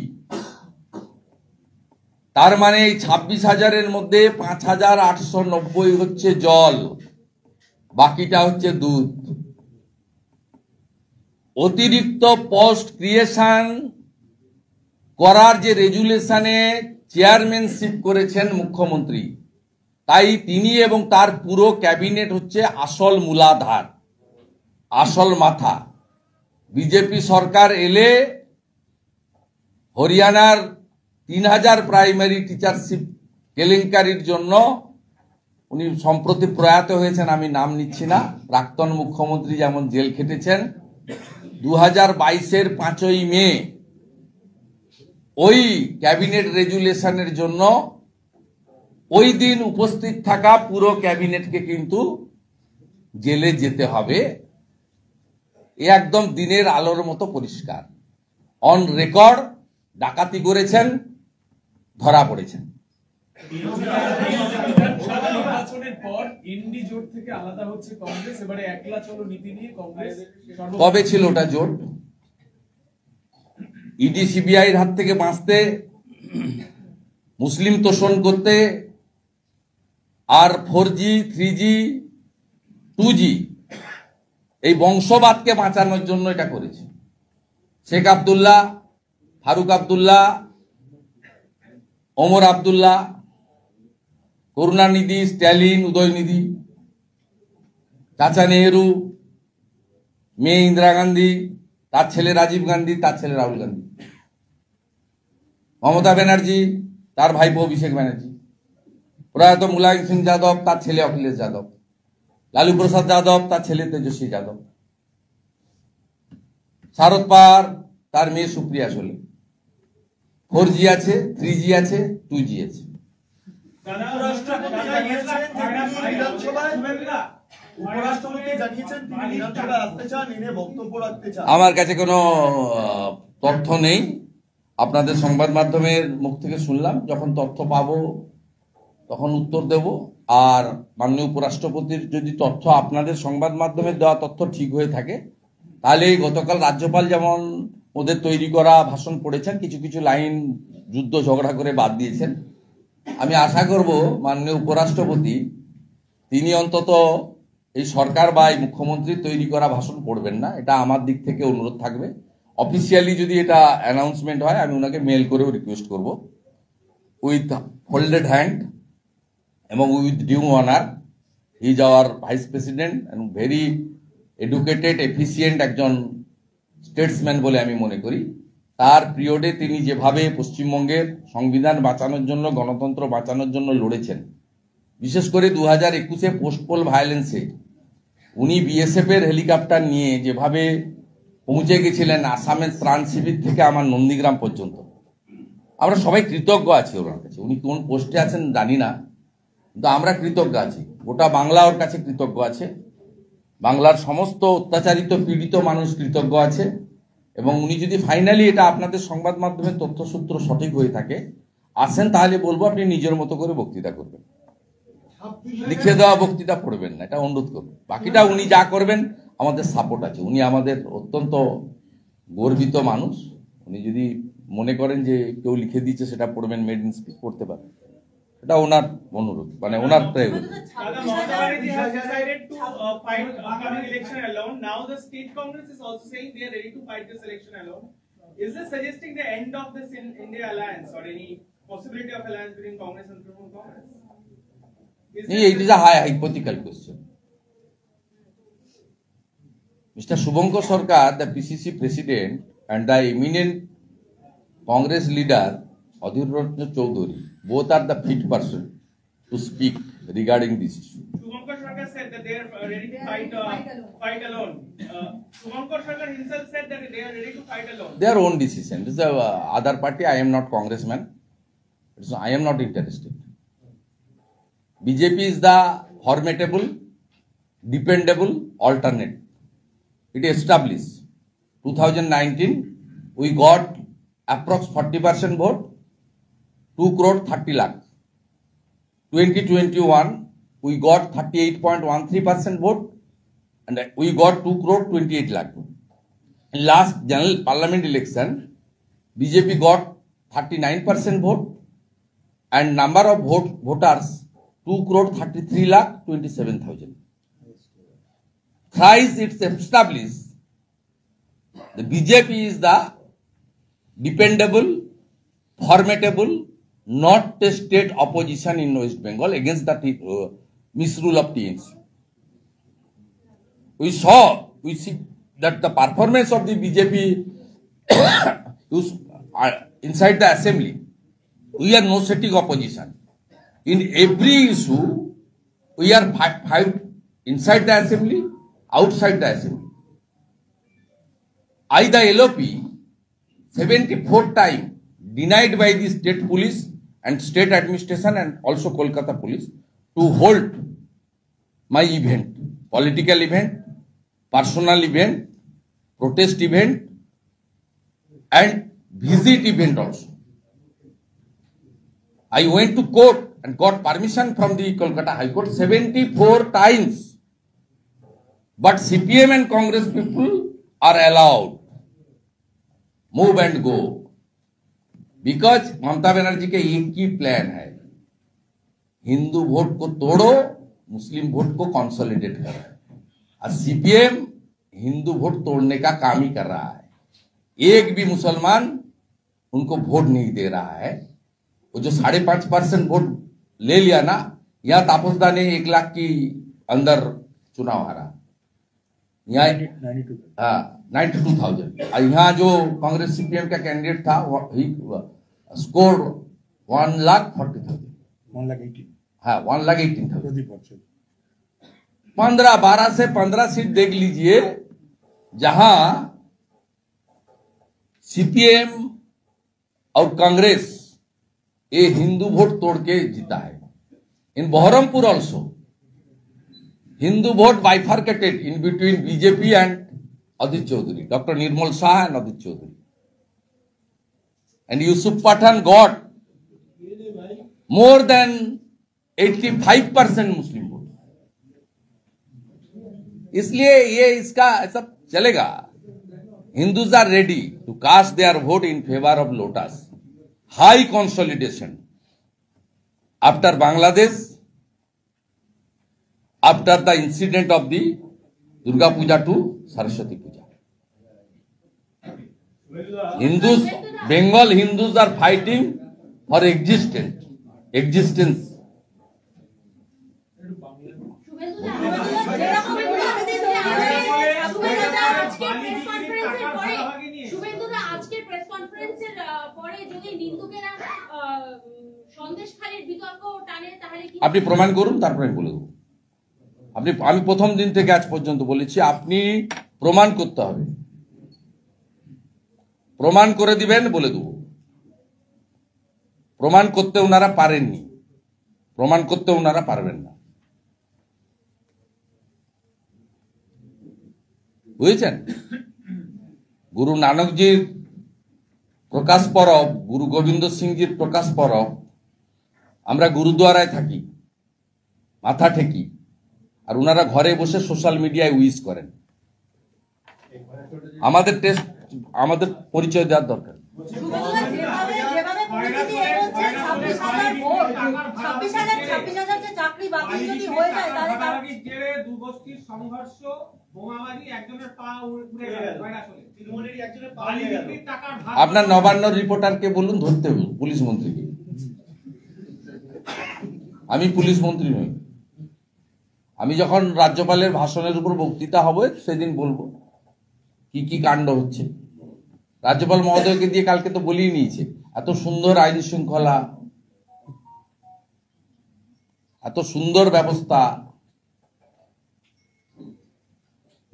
তার মানে এই 26,000-এর মধ্যে 5,890 হচ্ছে জল, বাকিটা হচ্ছে দুধ। অতিরিক্ত পোস্ট ক্রিয়েশন করার যে রেজুলেশনে চেয়ারম্যানশিপ করেছেন মুখ্যমন্ত্রী, তাই তিনি এবং তার পুরো ক্যাবিনেট হচ্ছে আসল মূলাধার, আসল মাথা। বিজেপি সরকার এলে হরিয়ানার 3000 প্রাইমারি টিচারশিপ কেলেঙ্কারির জন্য উনি সম্প্রতি প্রয়াত হয়েছেন, আমি নাম নিচ্ছি না, প্রাক্তন মুখ্যমন্ত্রী যেমন জেল খেটেছেন। 2022-এর 5ই মে ওই ক্যাবিনেট রেজুলেশনের জন্য ওই দিন উপস্থিত থাকা পুরো ক্যাবিনেটকে কিন্তু জেলে যেতে হবে। এ একদম দিনের আলোর মতো পরিষ্কার। অন রেকর্ড ডাকাতি করেছেন, ধরা পড়েছেন। নির্বাচনের পর ইন্ডি জোট থেকে আলাদা হচ্ছে কংগ্রেস, এবারে একলা চলো নীতি নিয়ে কংগ্রেস কবে ছিল ওটা জোট? ইডি সিবিআইর হাত থেকে বাঁচতে, মুসলিম তোষণ করতে, আর 4G 3G 2G এই বংশবাদকে বাঁচানোর জন্য এটা করেছে। শেখ আব্দুল্লাহ, ফারুক আব্দুল্লাহ, ওমর আব্দুল্লাহ, করুণানিধি, স্ট্যালিন, উদয়নিধি, চাচা নেহেরু, মেয়ে ইন্দিরা গান্ধী, তার ছেলে রাজীব গান্ধী, তার ছেলে রাহুল গান্ধী, মমতা ব্যানার্জি, তার ভাইপো অভিষেক ব্যানার্জি, প্রয়াত মুলায়ম সিং যাদব, তার ছেলে অখিলেশ যাদব, লালু প্রসাদ যাদব, তার ছেলে তেজস্বী যাদব, শারদ পাওয়ার, তার মেয়ে সুপ্রিয়া সোলে। 4G আছে, 3G আছে, 2G আছে। উপরাষ্ট্রপতি জানিয়েছেন তিনি বিধানসভায় আসতে চান, এনে বক্তব্য রাখতে চান। আমার কাছে কোনো তথ্য নেই, আপনাদের সংবাদ মাধ্যমের মুখ থেকে শুনলাম। যখন তথ্য পাবো তখন উত্তর দেব। আর মাননীয় উপরাষ্ট্রপতির যদি তথ্য আপনাদের সংবাদ মাধ্যমে দেওয়া তথ্য ঠিক হয়ে থাকে, তাহলে গতকাল রাজ্যপাল যেমন ওদের তৈরি করা ভাষণ পড়েছেন, কিছু কিছু লাইন যুদ্ধ ঝগড়া করে বাদ দিয়েছেন। আমি আশা করব মাননীয় উপরাষ্ট্রপতি তিনি অন্তত এই সরকার বা এই মুখ্যমন্ত্রীর তৈরি করা ভাষণ পড়বেন না, এটা আমার দিক থেকে অনুরোধ থাকবে। অফিসিয়ালি যদি এটা অ্যানাউন্সমেন্ট হয়, আমি ওনাকে মেল করেও রিকোয়েস্ট করব উইথ ফোল্ডেড হ্যান্ড এবং with due honour. He is our vice president এবং ভেরি এডুকেটেড, এফিসিয়েন্ট একজন স্টেটসম্যান বলে আমি মনে করি। তার পিরিয়ডে তিনি যেভাবে পশ্চিমবঙ্গের সংবিধান বাঁচানোর জন্য, গণতন্ত্র বাঁচানোর জন্য লড়েছেন, বিশেষ করে 2021-এ পোস্টপোল ভায়োলেন্সে উনি বিএসএফ এর হেলিকপ্টার নিয়ে যেভাবে পৌঁছে গেছিলেন আসামের ত্রাণ শিবির থেকে আমার নন্দীগ্রাম পর্যন্ত, আমরা সবাই কৃতজ্ঞ আছি ওনার কাছে। উনি কোন পোস্টে আছেন জানি না, কিন্তু আমরা কৃতজ্ঞ আছি। গোটা বাংলা ওর কাছে কৃতজ্ঞ আছে, বাংলার সমস্ত অত্যাচারিত পীড়িত মানুষ কৃতজ্ঞ আছে। এবং উনি যদি ফাইনালি এটা আপনাদের সংবাদ মাধ্যমের তথ্যসূত্র সঠিক হয়ে থাকে আসেন, তাহলে বলবো আপনি নিজের মতো করে বক্তৃতা করবেন, লিখে দেওয়া বক্তৃতা পড়বেন না, এটা অনুরোধ করবেন। বাকিটা উনি যা করবেন আমাদের সাপোর্ট আছে। উনি আমাদের অত্যন্ত গর্বিত মানুষ। উনি যদি মনে করেন যে কেউ লিখে দিচ্ছে সেটা পড়বেন, মেড ইন স্পিচ পড়তে পারেন, এটা ওনার অনুরোধ, মানে ওনার priority. Mamata Banerjee has decided to fight upcoming election alone. Now the state Congress is also saying they are ready to fight this election alone. Is this suggesting the end of this in India alliance or any possibility of alliance between Congress and Trinamool Congress? It is a high hypothetical question. Mr. Shubhankar Sarkar, the PCC president, and the eminent Congress leader Adhir Ratna Chaudhary, both are the fit person to speak regarding this issue. Shubhankar Sarkar said that they are ready to fight alone. Shubhankar Sarkar himself said that they are ready to fight alone. Their own decision. This is the other party. I am not congressman. I am not interested. BJP is the formidable, dependable alternate. It established 2019 we got approx 40% vote, 2 crore 30 lakh. 2021 we got 38.13% vote and we got 2 crore 28 lakh. In last general parliament election, BJP got 39% vote and number of voters 2 crore 33 lakh 27,000. Thrice it's established the BJP is the dependable, formidable, not tested opposition in West Bengal against the misrule of TNC. We see that the performance of the BJP inside the assembly. We are no setting opposition. In every issue, we are fight inside the assembly, outside the assembly. I, the LOP, 74 times denied by the state police and state administration and also Kolkata police to hold my event, political event, personal event, protest event, and visit event also. I went to court and got permission from the Kolkata High Court 74 times. But CPM and Congress people are allowed move and go. Because Mamata Banerjee के एक ही प्लान है, हिंदू वोट को तोड़ो, मुस्लिम वोट को कंसोलिडेट करो। और सीपीएम हिंदू वोट तोड़ने का काम ही कर रहा है। एक भी मुसलमान उनको वोट नहीं दे रहा है। वो जो 5.5% वोट ले लिया ना, यहाँ तापसदा ने 1 लाख की अंदर चुनाव हारा, यहाँ 92,000। और यहाँ जो कांग्रेस सीपीएम का कैंडिडेट था स्कोर 1,40,000, 1,18,000। 12 से 15 सीट देख लीजिए जहां सीपीएम और कांग्रेस ये हिंदू वोट तोड़ के जीता है। In Baharampur also Hindu vote bifurcated in between BJP and Adit Chowdhury, doctor Nirmal Shah and Adit Chowdhury, and Yusuf Pathan got more than 85% Muslim vote. इसलिए ये इसका सब चलेगा। Hindus are ready to cast their vote in favor of Lotus. High consolidation after Bangladesh, after the incident of the Durga Puja to Saraswati Puja. Hindus, Bengal Hindus are fighting for existence. আপনি প্রমাণ করুন, তারপরে বলে দেবো। আমি প্রথম দিন থেকে আজ পর্যন্ত বলেছি আপনি প্রমাণ করতে হবে, প্রমাণ করে দিবেন, বলে দেবো। প্রমাণ করতে ওনারা পারেননি, প্রমাণ করতে ওনারা পারবেন না, বুঝেছেন? গুরু নানকজির প্রকাশ পরব, গুরু গোবিন্দ সিংজির প্রকাশ পরব, আমরা গুরুদ্বারায় থাকি, মাথা ঠেকি, আর ওনারা ঘরে বসে সোশ্যাল মিডিয়ায় উইশ করেন। আমাদের পরিচয় দেওয়ার দরকার। আপনার নবান্ন রিপোর্টারকে বলুন ধরতে, পুলিশ মন্ত্রীকে। আমি পুলিশ মন্ত্রী নই। আমি যখন রাজ্যপালের ভাষণের উপর বক্তৃতা হবে সেদিন বলবো কি কি কাণ্ড হচ্ছে। রাজ্যপাল মহোদয়কে দিয়ে কালকে তো বলিয়ে নিয়েছে, এত সুন্দর আইন শৃঙ্খলা, এত সুন্দর ব্যবস্থা।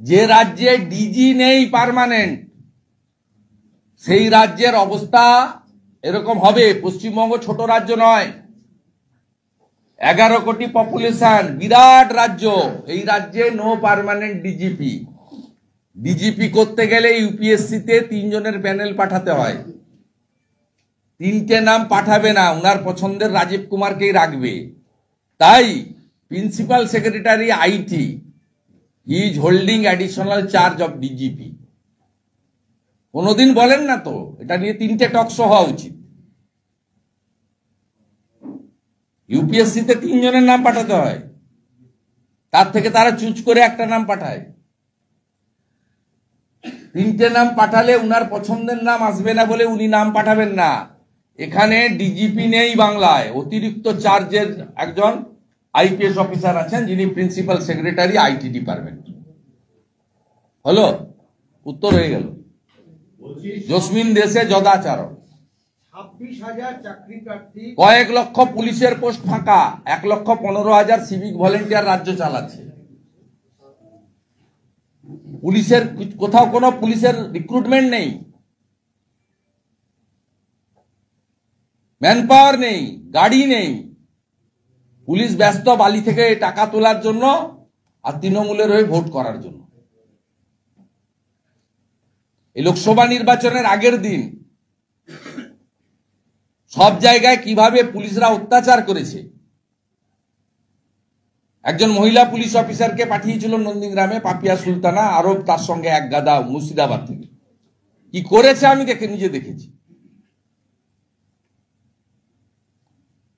যে রাজ্যে ডিজি নেই পার্মানেন্ট, সেই রাজ্যের অবস্থা এরকম হবে। পশ্চিমবঙ্গ ছোট রাজ্য নয়, 11 কোটি পপুলেশন, বিরাট রাজ্য। এই রাজ্যে নো পার্মানেন্ট ডিজিপি। ডিজিপি করতে গেলে ইউপিএসসিতে 3 জনের প্যানেল পাঠাতে হয়। 3টে নাম পাঠাবে না, উনার পছন্দের রাজীব কুমারকেই রাখবে। তাই principal secretary IT he is holding additional charge of DGP. কোনোদিন বলেন না তো, এটা নিয়ে 3টে টকশো হওয়া উচিত। ইউপিএসসিতে 3 জনের নাম পাঠাতে হয়, তার থেকে তারা চুজ করে একটা নাম পাঠায়। 3টে নাম পাঠালে উনার পছন্দের নাম আসবে না বলে উনি নাম পাঠাবেন না। এখানে ডিজিপি নেই বাংলায়, অতিরিক্ত চার্জের একজন আইপিএস অফিসার আছেন যিনি প্রিন্সিপাল সেক্রেটারি আইটি ডিপার্টমেন্ট। হলো, উত্তর হয়ে গেল। জসমিন দেশে যদাচার। 26,000 চাকরি প্রার্থী, কয়েক লক্ষ পুলিশের পোস্ট ফাঁকা, 1,15,000 সিভিক ভলেন্টিয়ার রাজ্য চালাচ্ছে। পুলিশের কোথাও কোনো পুলিশের রিক্রুটমেন্ট নেই, ম্যান পাওয়ার নেই, গাড়ি নেই। পুলিশ ব্যস্ত বালি থেকে টাকা তোলার জন্য আর তৃণমূলের হয়ে ভোট করার জন্য। এই লোকসভা নির্বাচনের আগের দিন সব জায়গায় কিভাবে পুলিশরা অত্যাচার করেছে। একজন মহিলা পুলিশ অফিসারকে পাঠিয়েছিল নন্দীগ্রামে, পাপিয়া সুলতানা, আরো তার সঙ্গে এক গাদা মুর্শিদাবাদ থেকে। কি করেছে আমি নিজে দেখেছি।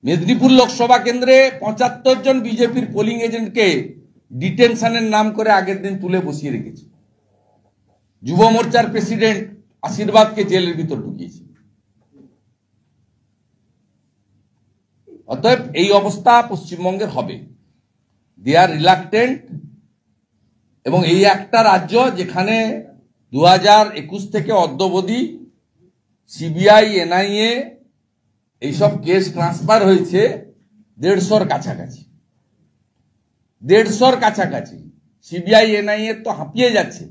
মেদিনীপুর লোকসভা কেন্দ্রে 75 জন বিজেপির পোলিং এজেন্টকে ডিটেনশনের নাম করে আগের দিন তুলে বসিয়ে রেখেছে। যুব মোর্চার প্রেসিডেন্ট আশীর্বাদকে জেলের ভিতর ঢুকিয়েছে। অতএব এই অবস্থা পশ্চিমবঙ্গের হবে। দে আর রিলাক্টেন্ট। এবং এই একটা রাজ্য যেখানে 2021 থেকে অদ্যাবধি সিবিআই, এনআইএ এইসব কেস ট্রান্সফার হয়েছে 150-র কাছাকাছি। 150-র কাছাকাছি সিবিআই, এনআইএ তো হাঁপিয়ে যাচ্ছে।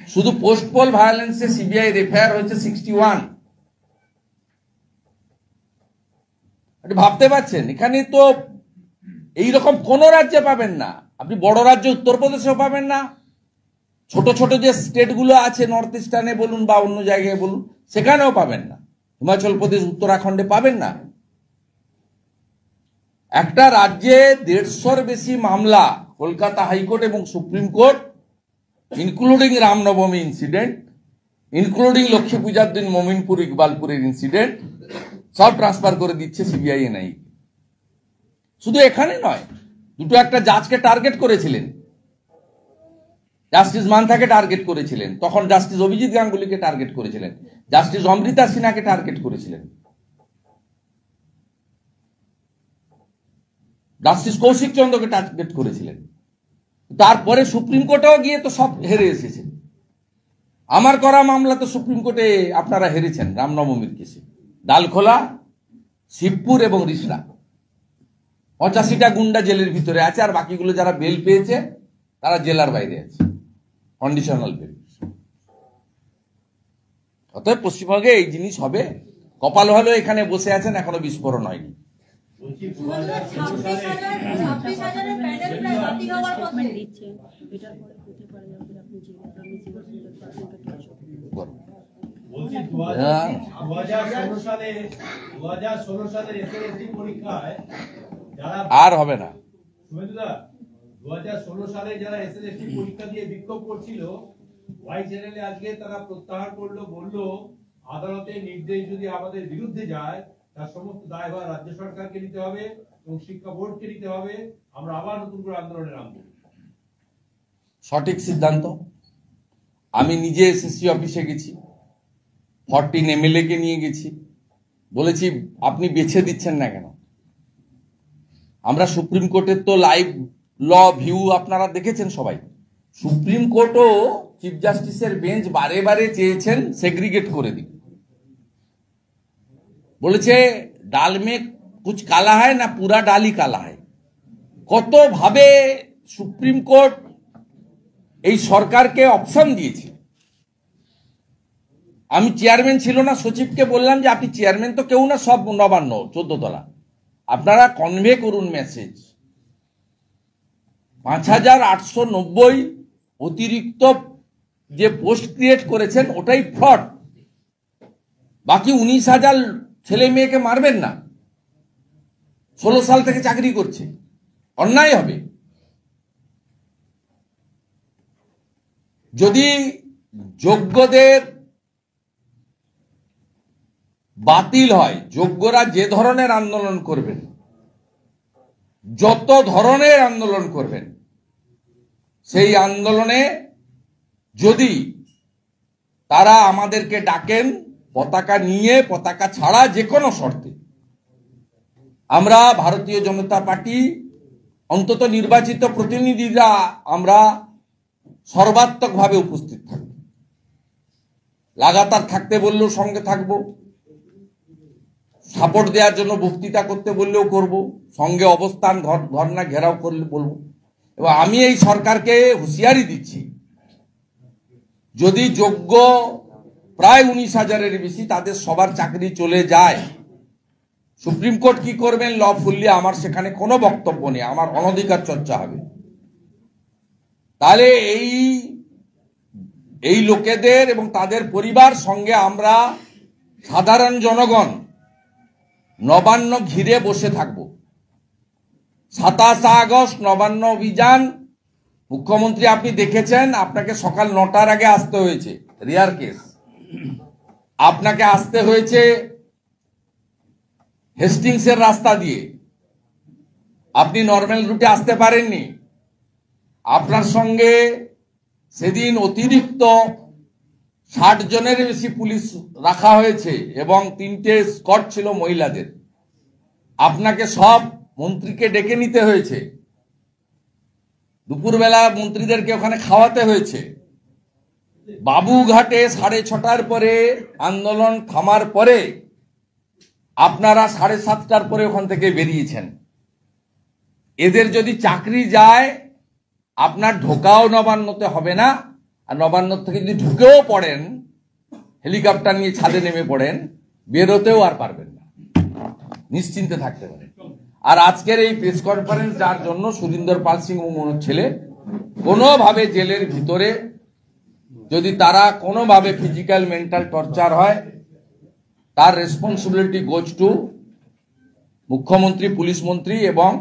শুধু পোস্ট পোল ভায়োলেন্সে সিবিআই রেফার হয়েছে 61। ভাবতে পারছেন, এখানে তো এইরকম কোন রাজ্যে পাবেন না। আপনি বড় রাজ্য উত্তরপ্রদেশেও পাবেন না, ছোট ছোট যে স্টেটগুলো আছে নর্থ ইস্টার্নে বলুন বা অন্য জায়গায় বলুন, সেখানেও পাবেন না। হিমাচল প্রদেশ, উত্তরাখণ্ডে পাবেন না। একটা রাজ্যে 150-র বেশি মামলা, কলকাতা হাইকোর্ট এবং supreme court, including Ramnavami incident, including Lakshmi পূজার দিন মমিনপুর ইকবালপুরের ইনসিডেন্ট, সব ট্রান্সফার করে দিচ্ছে সিবিআই, এনআইএ। শুধু এখানে নয়, দুটো একটা জাজকে টার্গেট করেছিলেন, জাস্টিস মান্থাকে টার্গেট করেছিলেন, তখন জাস্টিস অভিজিৎ গাঙ্গুলিকে টার্গেট করেছিলেন, জাস্টিস অমৃতা সিনহাকে টার্গেট করেছিলেন, জাস্টিস কৌশিক চন্দ্রকে টার্গেট করেছিলেন। তারপরে সুপ্রিম কোর্টেও গিয়ে তো সব হেরে এসেছেন। আমার করা মামলা তো সুপ্রিম কোর্টে আপনারা হেরেছেন রামনবমীর কেসে। ডালখোলা, শিবপুর এবং রিসরা, 85টা গুন্ডা জেলের ভিতরে আছে, আর বাকিগুলো যারা বেল পেয়েছে তারা জেলার বাইরে আছে, কন্ডিশনাল বেল। অতএব পশ্চিমবঙ্গে এই জিনিস হবে। কপাল ভালো এখানে বসে আছেন, এখনো বিস্ফোরণ হয়নি। বলছি 26,000 সালের এসএসসি পরীক্ষায় যারা আর হবে না। 2016 সালে যারা এসএসসি পরীক্ষা দিয়ে বিক্ষোভ করছিল, ওয়াই চ্যানেলে আজকে তারা প্রত্যাহার করলো, বললো আদালতের নির্দেশ যদি আমাদের বিরুদ্ধে যায় তার সমস্ত দায়ভার রাজ্য সরকারকে নিতে হবে এবং শিক্ষা বোর্ডকে নিতে হবে। আমরা আবার নতুন করে আন্দোলনে নামবো। সঠিক সিদ্ধান্ত। আমি নিজে এসএসসি অফিসে গেছি, 14 এমএলএ কে নিয়ে গেছি, বলেছি আপনি বেছে দিচ্ছেন না কেন? আমরা সুপ্রিম কোর্টের তো লাইভ ল ভিউ আপনারা দেখেছেন সবাই। সুপ্রিম কোর্টও চিফ জাস্টিসের বেঞ্চ বারে বারে চেয়েছেন সেগ্রিগেট করে দিন। বলেছে ডাল মে কুছ কালা হয় না, পুরা ডালই কালা হয়। কত ভাবে সুপ্রিম কোর্ট এই সরকারকে অপশন দিয়েছে। আমি চেয়ারম্যান ছিল না, সচিবকে বললাম যে আপনি চেয়ারম্যান তো কেউ না, সব নবান্ন 14 তলা, আপনারা কনভে করুন মেসেজ। 5,890 অতিরিক্ত যে পোস্ট ক্রিয়েট করেছেন ওটাই ফ্রড। বাকি 19,000 ছেলে মেয়েকে মারবেন না, 16 সাল থেকে চাকরি করছে, অন্যায় হবে। যদি যোগ্যদের বাতিল হয়, যোগ্যরা যে ধরনের আন্দোলন করবেন, যত ধরনের আন্দোলন করবেন, সেই আন্দোলনে যদি তারা আমাদেরকে ডাকেন পতাকা নিয়ে, পতাকা ছাড়া যে কোনো শর্তে, আমরা ভারতীয় জনতা পার্টি অন্তত নির্বাচিত প্রতিনিধিরা আমরা সর্বাত্মকভাবে উপস্থিত থাকব। লাগাতার থাকতে বললেও সঙ্গে থাকবো, সাপোর্ট দেওয়ার জন্য বক্তৃতা করতে বললেও করব, সঙ্গে অবস্থান ধর্ণা ঘেরাও করলে বলবো। এবং আমি এই সরকারকে হুঁশিয়ারি দিচ্ছি, যদি যোগ্য প্রায় 19,000-এর বেশি তাদের সবার চাকরি চলে যায়, সুপ্রিম কোর্ট কি করবেন লফুল্লি আমার সেখানে কোনো বক্তব্য নেই, আমার অনধিকার চর্চা হবে। তাহলে এই লোকেদের এবং তাদের পরিবার সঙ্গে আমরা সাধারণ জনগণ নবান্ন ঘিরে বসে থাকব। 27 আগস্ট নবান্ন অভিযান, মুখ্যমন্ত্রী আপনি দেখেছেন, আপনাকে সকাল 9টার আগে আসতে হয়েছে, রেয়ার কেস। আপনাকে আসতে হয়েছে হেস্টিংসের রাস্তা দিয়ে, আপনি নর্মাল রুটে আসতে পারেননি। আপনার সঙ্গে সেদিন অতিরিক্ত 60 জনের বেশি পুলিশ রাখা হয়েছে এবং 3টে স্কট ছিল মহিলাদের। আপনাকে সব মন্ত্রীকে ডেকে নিতে হয়েছে, দুপুরবেলা মন্ত্রীদেরকে ওখানে খাওয়াতে হয়েছে। বাবুঘাটে 6:30টার পরে আন্দোলন থামার পরে আপনারা 7:30টার পরে ওখান থেকে বেরিয়েছেন। এদের যদি চাকরি যায় আপনার ঢোকাও নবান্নতে হবে না, আর নবান্ন থেকে যদি ঢুকেও পড়েন, হেলিকপ্টার নিয়ে ছাদে নেমে পড়েন, বেরোতেও আর পারবেন না, নিশ্চিন্তে থাকতে পারেন। আর আজকের এই প্রেস কনফারেন্স যার জন্য সুরিন্দর পাল সিং মনোজ ছেলে কোনোভাবে জেলের ভিতরে যদি তারা কোনোভাবে ফিজিক্যাল মেন্টাল টর্চার হয়, তার রেসপন্সিবিলিটি গোজ টু মুখ্যমন্ত্রী, পুলিশ মন্ত্রী এবং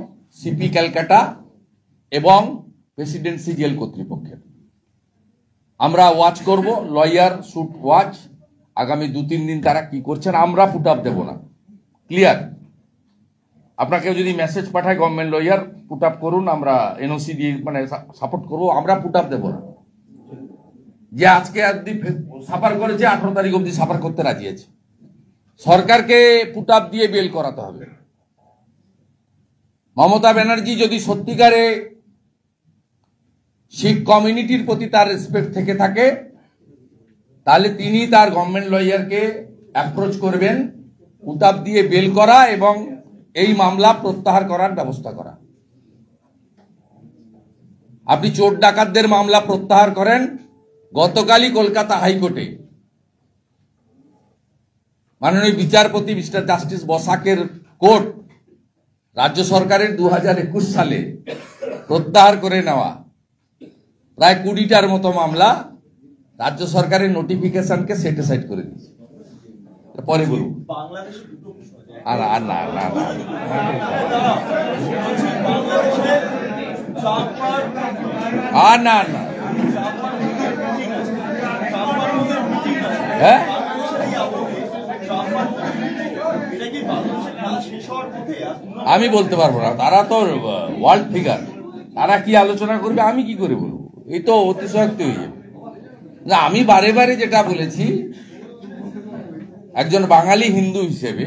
সিপি ক্যালকাটা এবং প্রেসিডেন্সি জেল কর্তৃপক্ষের। আমরা ওয়াচ করব, লয়ার শুড ওয়াচ। আগামী 2-3 দিন তারা কি করছেন আমরা পুট আপ দেব না, ক্লিয়ার। আপনাকে যদি মেসেজ পাঠায় গভর্নমেন্ট লয়ার পুট আপ করুন, আমরা এনওসি দিয়ে মানে সাপোর্ট করবো, আমরা পুট আপ দেব না। যে আজকে অবধি সাফার করেছে 18 তারিখ অবধি সাফার করতে রাজি আছে, সরকারকে পুট আপ দিয়ে বেল করাতে হবে। মমতা ব্যানার্জি যদি সত্যিকারে শিখ কমিউনিটির প্রতি তার রেসপেক্ট থেকে থাকে, তাহলে তিনি তার গভর্নমেন্ট লয়ারকে অ্যাপ্রোচ করবেন, পুট আপ দিয়ে বেল করা এবং এই মামলা প্রত্যাহার করার ব্যবস্থা করা। আপনি চোর ডাকাতদের মামলা প্রত্যাহার করেন। গতকালই কলকাতা হাইকোর্টে মাননীয় বিচারপতি মিস্টার জাস্টিস বসাকের কোর্ট রাজ্য সরকারের 2021 সালে প্রত্যাহার করে নেওয়া প্রায় 20টার মতো মামলা রাজ্য সরকারের নোটিফিকেশনকে সেটিসাইড করে দিয়েছে। পরে বলুন। বাংলাদেশে দুটো প্রশ্ন আছে। আর না না না আর না না হ্যাঁ, আমি বলতে পারবো না, তারা তো ওয়ার্ল্ড ফিগার, তারা কি আলোচনা করবে আমি কি করে বলবো, এই তো অতিশয়োক্তি হয়ে যাবে। না, আমি বারে বারে যেটা বলেছি, একজন বাঙালি হিন্দু হিসেবে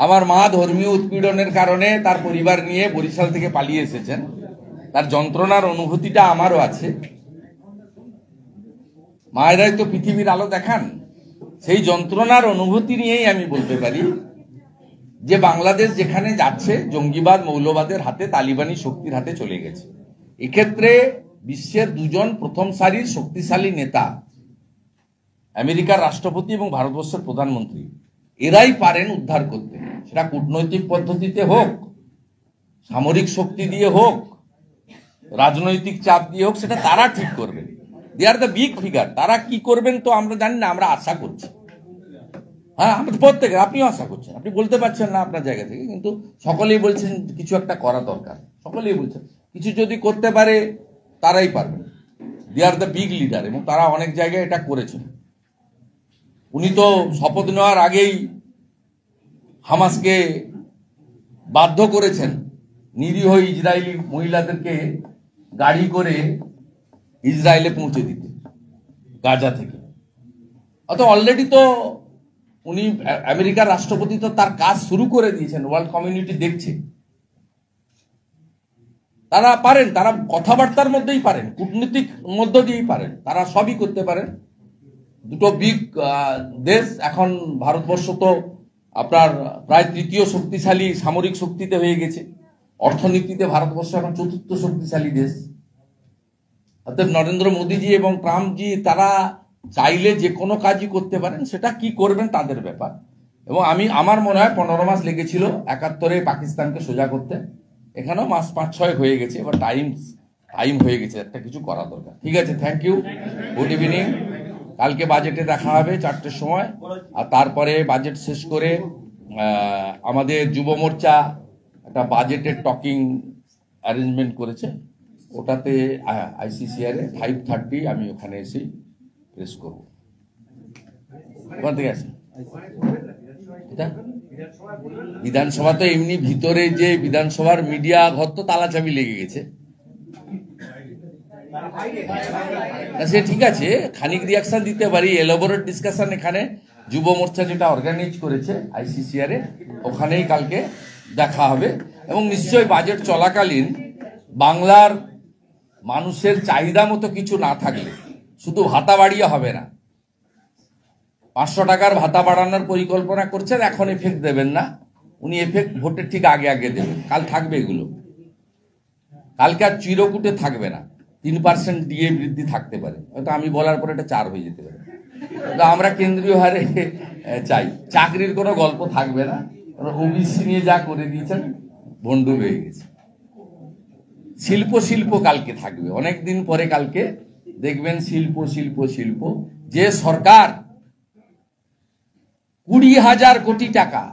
আমার মা ধর্মীয় উৎপীড়নের কারণে তার পরিবার নিয়ে বরিশাল থেকে পালিয়ে এসেছেন, তার যন্ত্রণার অনুভূতিটা আমারও আছে। মায়েরাই তো পৃথিবীর আলো দেখান, সেই যন্ত্রণার অনুভূতি নিয়েই আমি বলতে পারি যে বাংলাদেশ যেখানে যাচ্ছে জঙ্গিবাদ মৌলবাদের হাতে, তালিবানি শক্তির হাতে চলে গেছে। এক্ষেত্রে বিশ্বের দুজন প্রথম সারির শক্তিশালী নেতা, আমেরিকার রাষ্ট্রপতি এবং ভারতবর্ষের প্রধানমন্ত্রী, এরাই পারেন উদ্ধার করতে। সেটা কূটনৈতিক পদ্ধতিতে হোক, সামরিক শক্তি দিয়ে হোক, রাজনৈতিক চাপ দিয়ে হোক, সেটা তারা ঠিক করবেন। দে আর দ্য বিগ ফিগার। তারা কি করবেন তো আমরা জানি না, আমরা আশা করছি। হ্যাঁ, আমাদের প্রত্যেকে, আপনিও আশা করছেন, আপনি বলতে পারছেন না আপনার জায়গা থেকে, কিন্তু সকলেই বলছেন কিছু একটা করা দরকার, সকলেই বলছেন কিছু যদি করতে পারে তারাই পারবেন। দে আর দ্য বিগ লিডার এবং তারা অনেক জায়গায় এটা করেছেন। উনি তো শপথ নেওয়ার আগেই হামাসকে বাধ্য করেছেন নিরীহ ইসরায়েলি মহিলাদেরকে গাড়ি করে ইসরায়েলে পৌঁছে দিতে গাজা থেকে। অত অলরেডি তো উনি আমেরিকার রাষ্ট্রপতি তো তার কাজ শুরু করে দিয়েছেন, ওয়ার্ল্ড কমিউনিটি দেখছে। তারা পারেন, তারা কথাবার্তার মধ্যেই পারেন, কূটনীতিক মধ্য দিয়েই পারেন, তারা সবই করতে পারেন। দুটো বিগ দেশ। এখন ভারতবর্ষ তো আপনার প্রায় তৃতীয় শক্তিশালী সামরিক শক্তিতে হয়ে গেছে, অর্থনীতিতে ভারতবর্ষ এখন চতুর্থ শক্তিশালী দেশ। অর্থাৎ নরেন্দ্র মোদীজি এবং ট্রাম্পজি তারা চাইলে যে কোনো কাজই করতে পারেন, সেটা কি করবেন তাদের ব্যাপার। এবং আমার মনে হয় 15 মাস লেগেছিল 71-এ পাকিস্তানকে সোজা করতে, এখানেও মাস 5-6 হয়ে গেছে। এবার টাইম হয়ে গেছে, একটা কিছু করা দরকার। ঠিক আছে, থ্যাংক ইউ, গুড ইভিনিং। কালকে বাজেটে দেখা হবে 4টের সময়, আর তারপরে বাজেট শেষ করে আমাদের যুব মোর্চা একটা বাজেটের টকিং অ্যারেঞ্জমেন্ট করেছে, ওটাতে ICCR 5:30 আমি ওখানে এসে প্রেস করবো। ওখান থেকে আসি বিধানসভা তো এমনি ভিতরে যে বিধানসভার মিডিয়া ঘর তো তালা চাবি লেগে গেছে, সে ঠিক আছে, খানিক রিয়াকশন দিতে পারি। এলাবোরেট ডিসকাশন এখানে যুব মোর্চা যেটা অর্গানাইজ করেছে ICCR ওখানেই কালকে দেখা হবে। এবং নিশ্চয়ই বাজেট চলাকালীন বাংলার মানুষের চাহিদা মতো কিছু না থাকলে শুধু ভাতা বাড়িয়ে হবে না। 500 টাকার ভাতা বাড়ানোর পরিকল্পনা করছেন, এখন এফেক্ট দেবেন না, উনি এফেক্ট ভোটের ঠিক আগে দেবেন। কাল থাকবে এগুলো, কালকে আর চিরকুটে থাকবে না। 3% ডিএ বৃদ্ধি থাকতে পারে, হয়তো আমি বলার পর এটা 4 হয়ে যেতে পারে। তো আমরা কেন্দ্রীয় হারে চাই, চাকরির কোনো গল্প থাকবে না। OBC নিয়ে যা করে দিয়েছেন ভণ্ডুল হয়ে গেছে। শিল্প কালকে থাকবে, অনেকদিন পরে কালকে দেখবেন শিল্প। যে সরকার 20,000 কোটি টাকা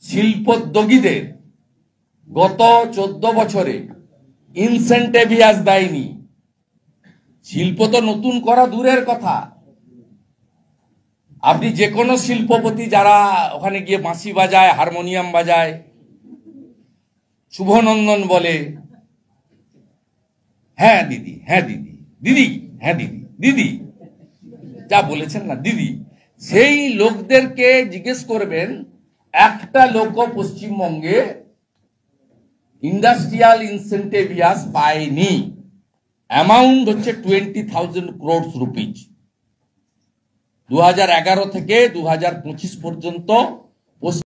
শিল্পোদ্যোগীদের গত 14 বছরে ইনসেন্টিভ দেয়নি, শিল্প তো নতুন করা দূরের কথা। আপনি যে কোনো শিল্পপতি যারা ওখানে গিয়ে বাঁশি বাজায়, হারমোনিয়াম বাজায়, শুভনন্দন বলে, হ্যাঁ দিদি, হ্যাঁ দিদি, দিদি, হ্যাঁ দিদি, দিদি যা বলেছেন না দিদি, সেই লোকদেরকে জিজ্ঞেস করবেন, একটা লোক পশ্চিমবঙ্গে ইন্ডাস্ট্রিয়াল ইনসেন্টিভিয়াস পায়নি। অ্যামাউন্ট হচ্ছে 20,000 crore রুপিজ। 2011 থেকে 2025 পর্যন্ত